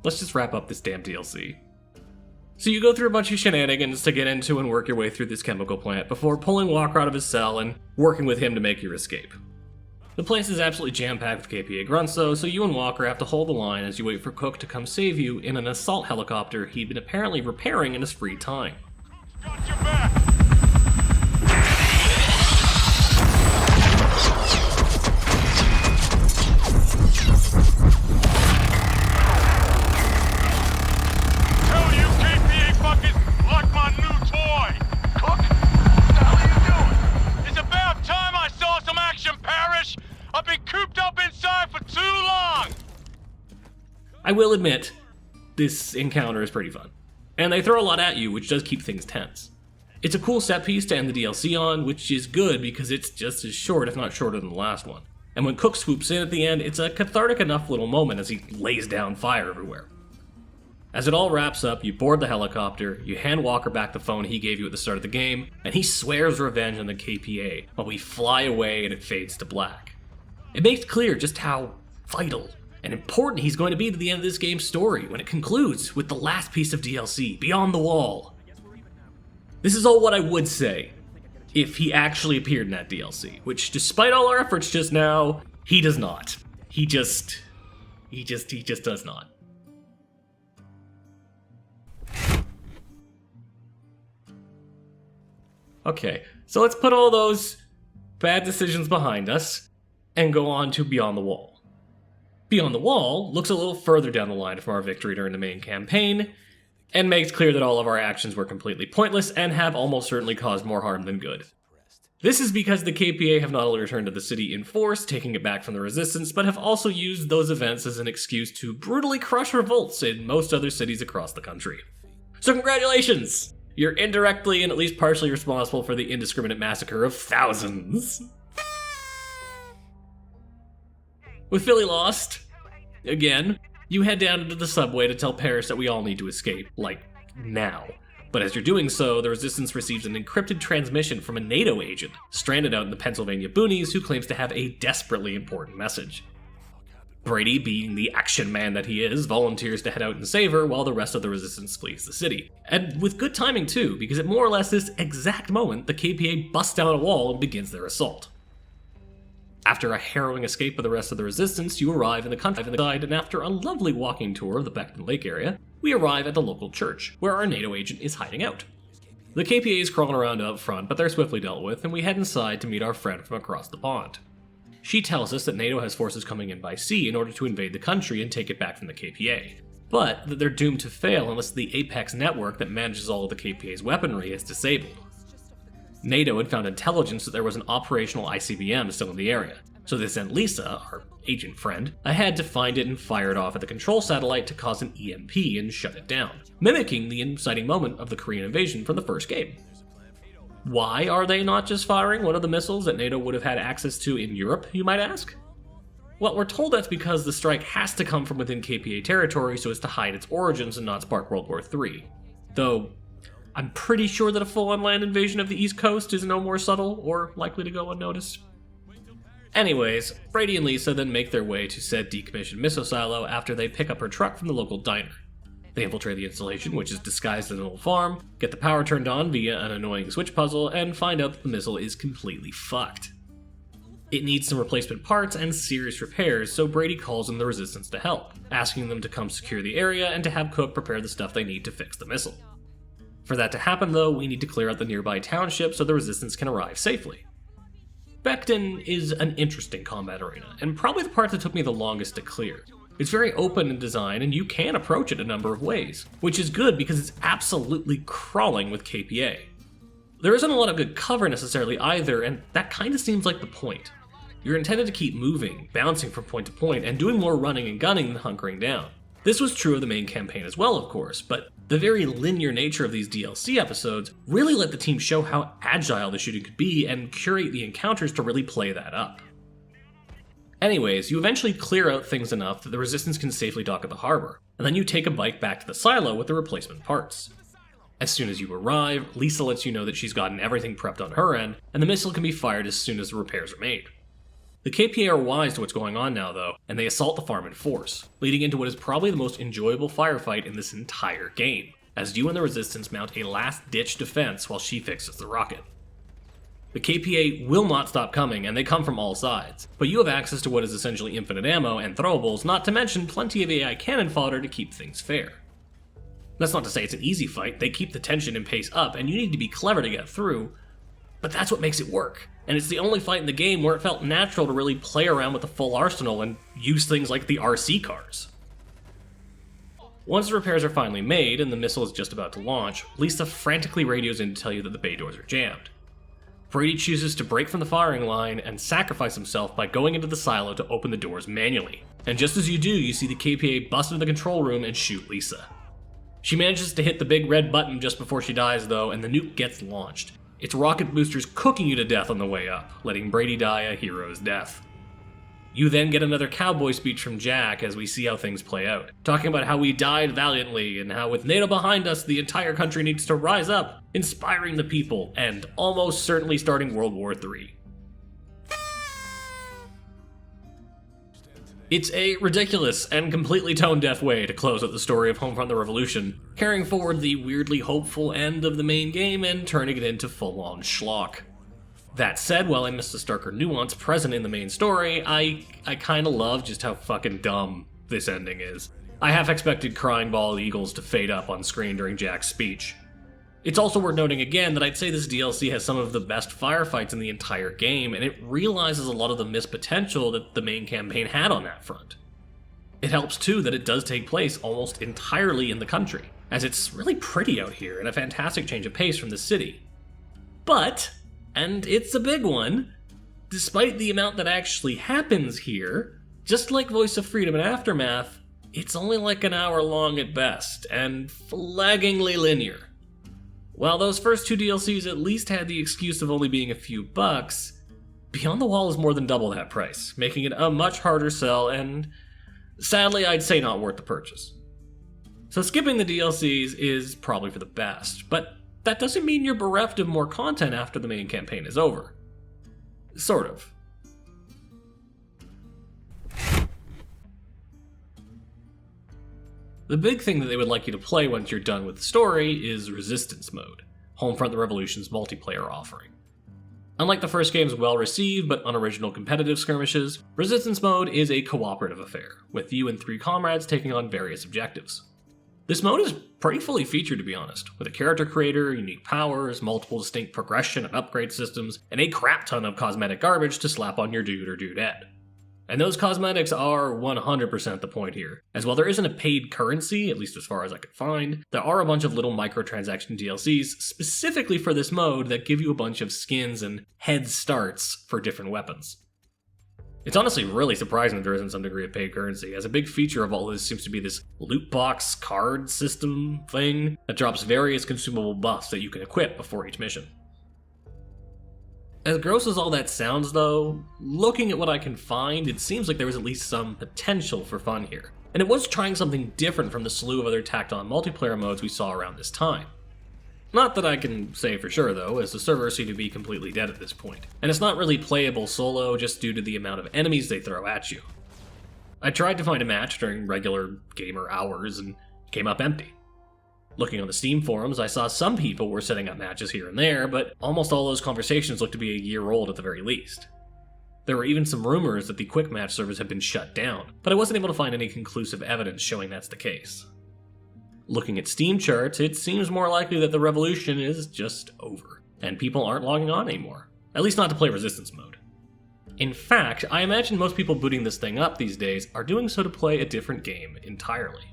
Let's just wrap up this damn DLC. So you go through a bunch of shenanigans to get into and work your way through this chemical plant before pulling Walker out of his cell and working with him to make your escape. The place is absolutely jam-packed with KPA grunts though, so you and Walker have to hold the line as you wait for Cook to come save you in an assault helicopter he'd been apparently repairing in his free time. Got your back! Hell, you KPA fuckers like my new toy! Cook, what the hell are you doing? It's about time I saw some action, Parrish! I've been cooped up inside for too long! I will admit, this encounter is pretty fun. And they throw a lot at you, which does keep things tense. It's a cool set piece to end the DLC on, which is good because it's just as short, if not shorter than the last one. And when Cook swoops in at the end, it's a cathartic enough little moment as he lays down fire everywhere. As it all wraps up, you board the helicopter, you hand Walker back the phone he gave you at the start of the game, and he swears revenge on the KPA, while we fly away and it fades to black. It makes clear just how vital and important he's going to be to the end of this game's story when it concludes with the last piece of DLC, Beyond the Wall. This is all what I would say if he actually appeared in that DLC, which despite all our efforts just now, he does not. He just does not. Okay, so let's put all those bad decisions behind us and go on to Beyond the Wall. Beyond the Wall looks a little further down the line from our victory during the main campaign, and makes clear that all of our actions were completely pointless and have almost certainly caused more harm than good. This is because the KPA have not only returned to the city in force, taking it back from the Resistance, but have also used those events as an excuse to brutally crush revolts in most other cities across the country. So congratulations! You're indirectly and at least partially responsible for the indiscriminate massacre of thousands. With Philly lost, again, you head down into the subway to tell Paris that we all need to escape, like, now. But as you're doing so, the Resistance receives an encrypted transmission from a NATO agent, stranded out in the Pennsylvania boonies, who claims to have a desperately important message. Brady, being the action man that he is, volunteers to head out and save her, while the rest of the Resistance flees the city. And with good timing too, because at more or less this exact moment, the KPA busts down a wall and begins their assault. After a harrowing escape of the rest of the Resistance, you arrive in the countryside, and after a lovely walking tour of the Beckton Lake area, we arrive at the local church, where our NATO agent is hiding out. The KPA is crawling around out front, but they're swiftly dealt with, and we head inside to meet our friend from across the pond. She tells us that NATO has forces coming in by sea in order to invade the country and take it back from the KPA, but that they're doomed to fail unless the Apex network that manages all of the KPA's weaponry is disabled. NATO had found intelligence that there was an operational ICBM still in the area, so they sent Lisa, our agent friend, ahead to find it and fire it off at the control satellite to cause an EMP and shut it down, mimicking the inciting moment of the Korean invasion from the first game. Why are they not just firing one of the missiles that NATO would have had access to in Europe, you might ask? Well, we're told that's because the strike has to come from within KPA territory so as to hide its origins and not spark World War III. Though, I'm pretty sure that a full-on land invasion of the East Coast is no more subtle or likely to go unnoticed. Anyways, Brady and Lisa then make their way to said decommissioned missile silo after they pick up her truck from the local diner. They infiltrate the installation, which is disguised as an old farm, get the power turned on via an annoying switch puzzle, and find out that the missile is completely fucked. It needs some replacement parts and serious repairs, so Brady calls in the Resistance to help, asking them to come secure the area and to have Cook prepare the stuff they need to fix the missile. For that to happen though, we need to clear out the nearby township so the Resistance can arrive safely. Beckton is an interesting combat arena, and probably the part that took me the longest to clear. It's very open in design, and you can approach it a number of ways, which is good because it's absolutely crawling with KPA. There isn't a lot of good cover necessarily either, and that kind of seems like the point. You're intended to keep moving, bouncing from point to point, and doing more running and gunning than hunkering down. This was true of the main campaign as well, of course, but the very linear nature of these DLC episodes really let the team show how agile the shooting could be and curate the encounters to really play that up. Anyways, you eventually clear out things enough that the Resistance can safely dock at the harbor, and then you take a bike back to the silo with the replacement parts. As soon as you arrive, Lisa lets you know that she's gotten everything prepped on her end, and the missile can be fired as soon as the repairs are made. The KPA are wise to what's going on now though, and they assault the farm in force, leading into what is probably the most enjoyable firefight in this entire game, as you and the Resistance mount a last-ditch defense while she fixes the rocket. The KPA will not stop coming, and they come from all sides, but you have access to what is essentially infinite ammo and throwables, not to mention plenty of AI cannon fodder to keep things fair. That's not to say it's an easy fight, they keep the tension and pace up, and you need to be clever to get through, but that's what makes it work. And it's the only fight in the game where it felt natural to really play around with the full arsenal and use things like the RC cars. Once the repairs are finally made and the missile is just about to launch, Lisa frantically radios in to tell you that the bay doors are jammed. Brady chooses to break from the firing line and sacrifice himself by going into the silo to open the doors manually. And just as you do, you see the KPA bust into the control room and shoot Lisa. She manages to hit the big red button just before she dies though, and the nuke gets launched. Its rocket boosters cooking you to death on the way up, letting Brady die a hero's death. You then get another cowboy speech from Jack as we see how things play out, talking about how we died valiantly and how with NATO behind us the entire country needs to rise up, inspiring the people, and almost certainly starting World War III. It's a ridiculous and completely tone-deaf way to close out the story of Homefront the Revolution, carrying forward the weirdly hopeful end of the main game and turning it into full-on schlock. That said, while I miss the starker nuance present in the main story, I kinda love just how fucking dumb this ending is. I half expected crying bald eagles to fade up on screen during Jack's speech. It's also worth noting again that I'd say this DLC has some of the best firefights in the entire game, and it realizes a lot of the missed potential that the main campaign had on that front. It helps too that it does take place almost entirely in the country, as it's really pretty out here and a fantastic change of pace from the city. But, and it's a big one, despite the amount that actually happens here, just like Voice of Freedom and Aftermath, it's only like an hour long at best, and flaggingly linear. While those first two DLCs at least had the excuse of only being a few bucks, Beyond the Wall is more than double that price, making it a much harder sell and, sadly, I'd say not worth the purchase. So skipping the DLCs is probably for the best, but that doesn't mean you're bereft of more content after the main campaign is over. Sort of. The big thing that they would like you to play once you're done with the story is Resistance Mode, Homefront the Revolution's multiplayer offering. Unlike the first game's well-received but unoriginal competitive skirmishes, Resistance Mode is a cooperative affair, with you and 3 comrades taking on various objectives. This mode is pretty fully featured, to be honest, with a character creator, unique powers, multiple distinct progression and upgrade systems, and a crap ton of cosmetic garbage to slap on your dude or dudette. And those cosmetics are 100% the point here, as while there isn't a paid currency, at least as far as I could find, there are a bunch of little microtransaction DLCs specifically for this mode that give you a bunch of skins and head starts for different weapons. It's honestly really surprising that there isn't some degree of paid currency, as a big feature of all this seems to be this loot box card system thing that drops various consumable buffs that you can equip before each mission. As gross as all that sounds though, looking at what I can find, it seems like there was at least some potential for fun here. And it was trying something different from the slew of other tacked-on multiplayer modes we saw around this time. Not that I can say for sure though, as the servers seem to be completely dead at this point, and it's not really playable solo just due to the amount of enemies they throw at you. I tried to find a match during regular gamer hours and came up empty. Looking on the Steam forums, I saw some people were setting up matches here and there, but almost all those conversations looked to be a year old at the very least. There were even some rumors that the quick match servers had been shut down, but I wasn't able to find any conclusive evidence showing that's the case. Looking at Steam charts, it seems more likely that the revolution is just over, and people aren't logging on anymore, at least not to play Resistance Mode. In fact, I imagine most people booting this thing up these days are doing so to play a different game entirely.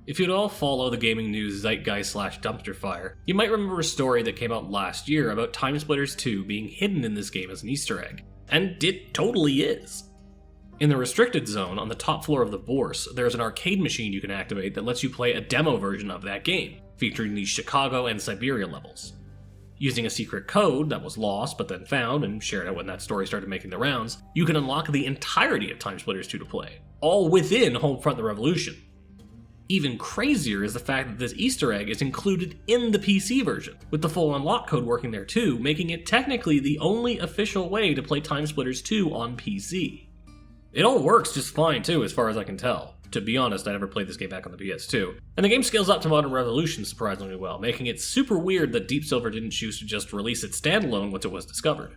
If you'd all follow the gaming news zeitgeist/dumpster fire, you might remember a story that came out last year about TimeSplitters 2 being hidden in this game as an Easter egg. And it totally is. In the restricted zone on the top floor of the Bourse, there's an arcade machine you can activate that lets you play a demo version of that game, featuring the Chicago and Siberia levels. Using a secret code that was lost but then found and shared out when that story started making the rounds, you can unlock the entirety of TimeSplitters 2 to play, all within Homefront the Revolution. Even crazier is the fact that this Easter egg is included in the PC version, with the full unlock code working there too, making it technically the only official way to play TimeSplitters 2 on PC. It all works just fine too, as far as I can tell. To be honest, I never played this game back on the PS2. And the game scales up to Modern Revolution surprisingly well, making it super weird that Deep Silver didn't choose to just release it standalone once it was discovered.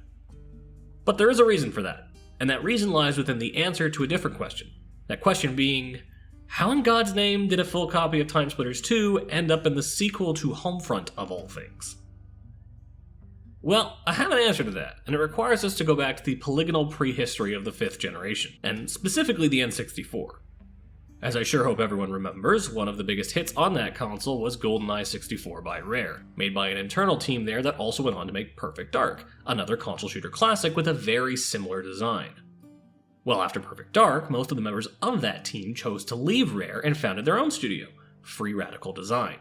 But there is a reason for that, and that reason lies within the answer to a different question. That question being, how in God's name did a full copy of TimeSplitters 2 end up in the sequel to Homefront of all things? Well, I have an answer to that, and it requires us to go back to the polygonal prehistory of the 5th generation, and specifically the N64. As I sure hope everyone remembers, one of the biggest hits on that console was GoldenEye 64 by Rare, made by an internal team there that also went on to make Perfect Dark, another console shooter classic with a very similar design. Well, after Perfect Dark, most of the members of that team chose to leave Rare and founded their own studio, Free Radical Design.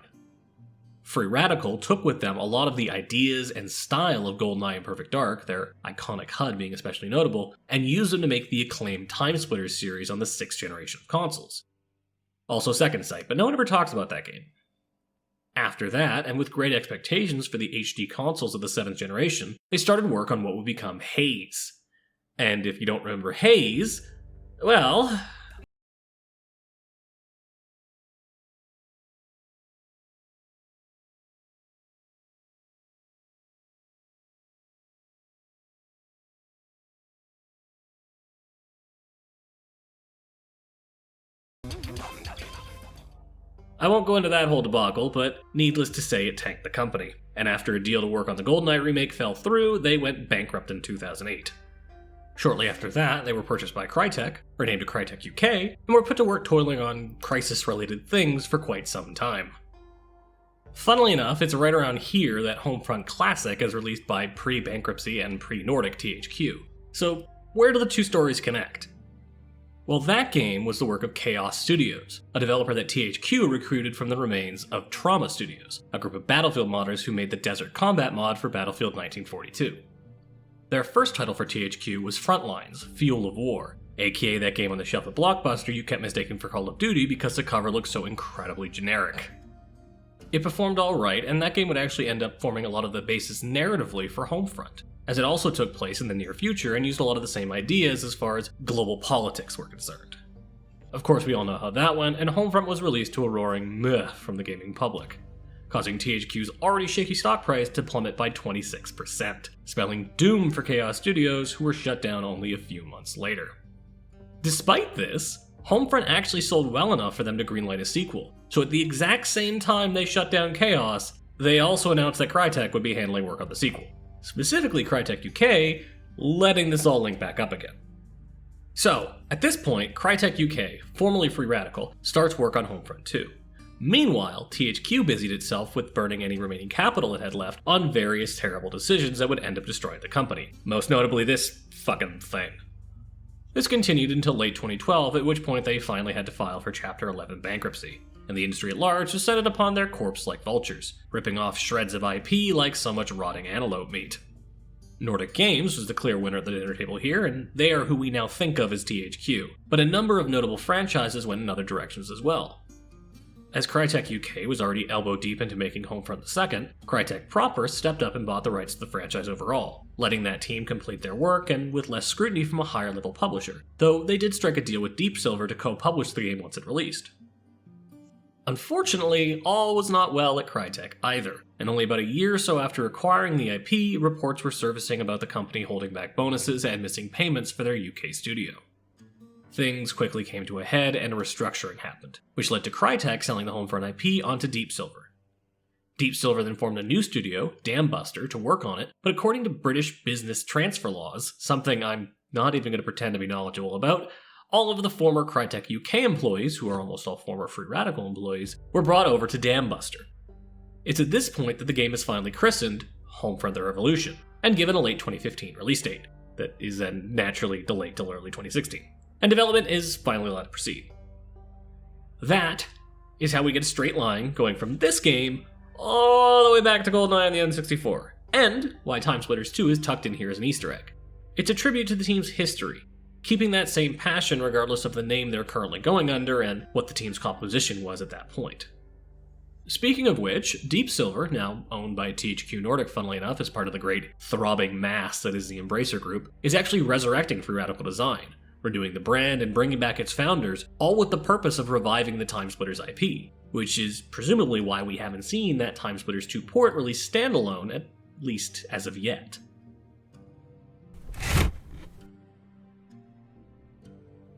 Free Radical took with them a lot of the ideas and style of GoldenEye and Perfect Dark, their iconic HUD being especially notable, and used them to make the acclaimed TimeSplitters series on the 6th generation of consoles. Also Second Sight, but no one ever talks about that game. After that, and with great expectations for the HD consoles of the 7th generation, they started work on what would become Haze. And if you don't remember Haze, well... I won't go into that whole debacle, but needless to say it tanked the company, and after a deal to work on the GoldenEye remake fell through, they went bankrupt in 2008. Shortly after that, they were purchased by Crytek, renamed to Crytek UK, and were put to work toiling on Crysis-related things for quite some time. Funnily enough, it's right around here that Homefront Classic is released by pre-bankruptcy and pre-Nordic THQ. So, where do the two stories connect? Well, that game was the work of Chaos Studios, a developer that THQ recruited from the remains of Trauma Studios, a group of Battlefield modders who made the Desert Combat mod for Battlefield 1942. Their first title for THQ was Frontlines, Fuel of War, aka that game on the shelf at Blockbuster you kept mistaking for Call of Duty because the cover looked so incredibly generic. It performed alright, and that game would actually end up forming a lot of the basis narratively for Homefront, as it also took place in the near future and used a lot of the same ideas as far as global politics were concerned. Of course, we all know how that went, and Homefront was released to a roaring meh from the gaming public, causing THQ's already shaky stock price to plummet by 26%, spelling doom for Chaos Studios, who were shut down only a few months later. Despite this, Homefront actually sold well enough for them to greenlight a sequel, so at the exact same time they shut down Chaos, they also announced that Crytek would be handling work on the sequel. Specifically Crytek UK, letting this all link back up again. So, at this point, Crytek UK, formerly Free Radical, starts work on Homefront 2. Meanwhile, THQ busied itself with burning any remaining capital it had left on various terrible decisions that would end up destroying the company, most notably this fucking thing. This continued until late 2012, at which point they finally had to file for Chapter 11 bankruptcy, and the industry at large descended upon their corpse like vultures, ripping off shreds of IP like so much rotting antelope meat. Nordic Games was the clear winner at the dinner table here, and they are who we now think of as THQ, but a number of notable franchises went in other directions as well. As Crytek UK was already elbow deep into making Homefront II, Crytek proper stepped up and bought the rights to the franchise overall, letting that team complete their work and with less scrutiny from a higher level publisher, though they did strike a deal with Deep Silver to co-publish the game once it released. Unfortunately, all was not well at Crytek either, and only about a year or so after acquiring the IP, reports were surfacing about the company holding back bonuses and missing payments for their UK studio. Things quickly came to a head and a restructuring happened, which led to Crytek selling the Homefront IP onto Deep Silver. Deep Silver then formed a new studio, Dambuster, to work on it, but according to British business transfer laws, something I'm not even going to pretend to be knowledgeable about, all of the former Crytek UK employees, who are almost all former Free Radical employees, were brought over to Dambuster. It's at this point that the game is finally christened Homefront the Revolution, and given a late 2015 release date, that is then naturally delayed till early 2016, and development is finally allowed to proceed. That is how we get a straight line going from this game all the way back to GoldenEye on the N64, and why TimeSplitters 2 is tucked in here as an Easter egg. It's a tribute to the team's history, keeping that same passion regardless of the name they're currently going under and what the team's composition was at that point. Speaking of which, Deep Silver, now owned by THQ Nordic funnily enough as part of the great throbbing mass that is the Embracer Group, is actually resurrecting Free Radical Design, renewing the brand and bringing back its founders, all with the purpose of reviving the TimeSplitters IP, which is presumably why we haven't seen that TimeSplitters 2 port released standalone, at least as of yet.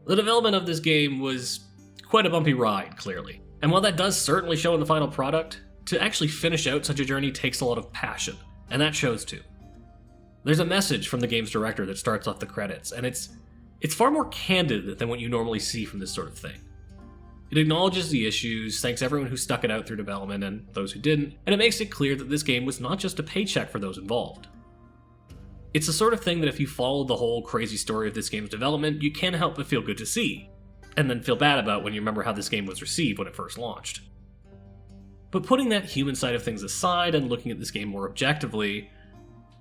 The development of this game was quite a bumpy ride, clearly. And while that does certainly show in the final product, to actually finish out such a journey takes a lot of passion, and that shows too. There's a message from the game's director that starts off the credits, and it's far more candid than what you normally see from this sort of thing. It acknowledges the issues, thanks everyone who stuck it out through development and those who didn't, and it makes it clear that this game was not just a paycheck for those involved. It's the sort of thing that if you follow the whole crazy story of this game's development, you can't help but feel good to see, and then feel bad about when you remember how this game was received when it first launched. But putting that human side of things aside and looking at this game more objectively,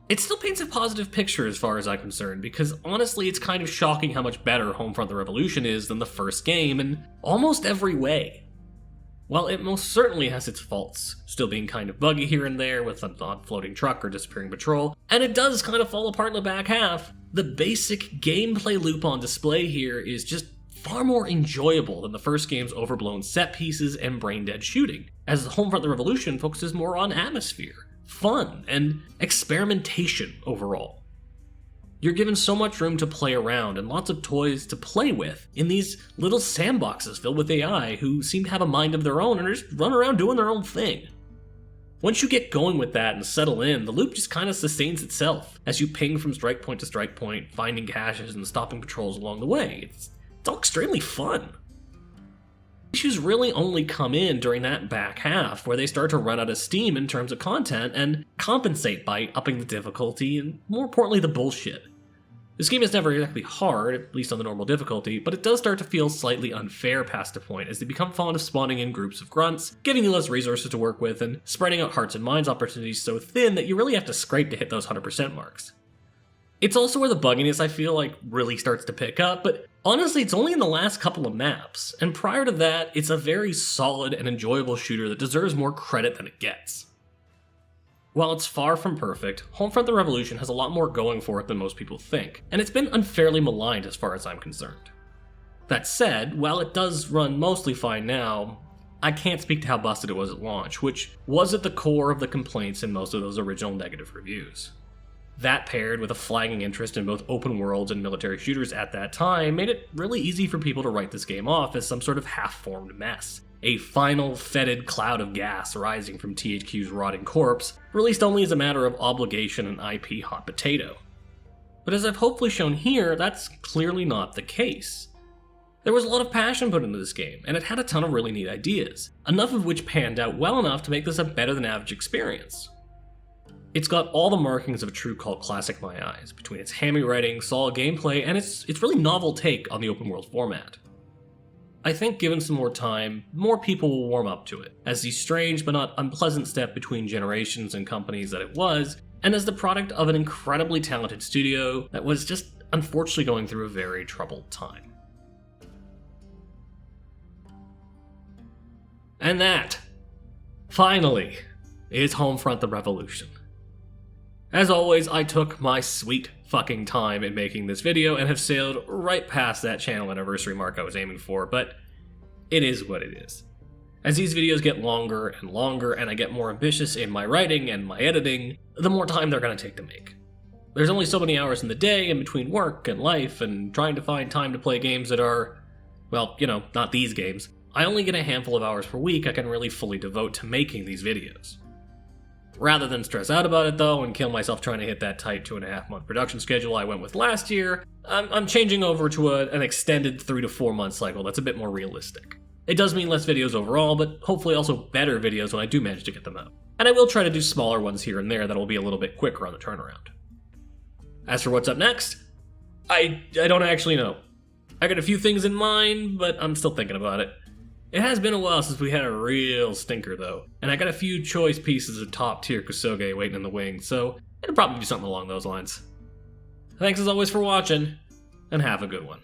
it still paints a positive picture as far as I'm concerned, because honestly it's kind of shocking how much better Homefront the Revolution is than the first game in almost every way. While it most certainly has its faults, still being kind of buggy here and there with an odd floating truck or disappearing patrol, and it does kind of fall apart in the back half, the basic gameplay loop on display here is just far more enjoyable than the first game's overblown set pieces and brain-dead shooting, as Homefront the Revolution focuses more on atmosphere, fun, and experimentation overall. You're given so much room to play around and lots of toys to play with in these little sandboxes filled with AI who seem to have a mind of their own and are just running around doing their own thing. Once you get going with that and settle in, the loop just kind of sustains itself as you ping from strike point to strike point, finding caches and stopping patrols along the way. It's all extremely fun. Issues really only come in during that back half where they start to run out of steam in terms of content and compensate by upping the difficulty and, more importantly, the bullshit. This game is never exactly hard, at least on the normal difficulty, but it does start to feel slightly unfair past a point as they become fond of spawning in groups of grunts, giving you less resources to work with, and spreading out hearts and minds opportunities so thin that you really have to scrape to hit those 100% marks. It's also where the bugginess I feel like really starts to pick up, but honestly it's only in the last couple of maps, and prior to that it's a very solid and enjoyable shooter that deserves more credit than it gets. While it's far from perfect, Homefront the Revolution has a lot more going for it than most people think, and it's been unfairly maligned as far as I'm concerned. That said, while it does run mostly fine now, I can't speak to how busted it was at launch, which was at the core of the complaints in most of those original negative reviews. That paired with a flagging interest in both open worlds and military shooters at that time made it really easy for people to write this game off as some sort of half-formed mess. A final, fetid cloud of gas rising from THQ's rotting corpse, released only as a matter of obligation and IP hot potato. But as I've hopefully shown here, that's clearly not the case. There was a lot of passion put into this game, and it had a ton of really neat ideas, enough of which panned out well enough to make this a better than average experience. It's got all the markings of a true cult classic in my eyes, between its hammy writing, solid gameplay, and its really novel take on the open world format. I think given some more time, more people will warm up to it, as the strange but not unpleasant step between generations and companies that it was, and as the product of an incredibly talented studio that was just unfortunately going through a very troubled time. And that, finally, is Homefront the Revolution. As always, I took my sweet fucking time in making this video and have sailed right past that channel anniversary mark I was aiming for, but it is what it is. As these videos get longer and longer and I get more ambitious in my writing and my editing, the more time they're going to take to make. There's only so many hours in the day in between work and life and trying to find time to play games that are, well, not these games. I only get a handful of hours per week I can really fully devote to making these videos. Rather than stress out about it though and kill myself trying to hit that tight 2.5-month production schedule I went with last year, I'm changing over to an extended 3 to 4 month cycle that's a bit more realistic. It does mean less videos overall, but hopefully also better videos when I do manage to get them out. And I will try to do smaller ones here and there that'll be a little bit quicker on the turnaround. As for what's up next, I don't actually know. I got a few things in mind, but I'm still thinking about it. It has been a while since we had a real stinker though, and I got a few choice pieces of top tier Kusoge waiting in the wings, so it'll probably be something along those lines. Thanks as always for watching, and have a good one.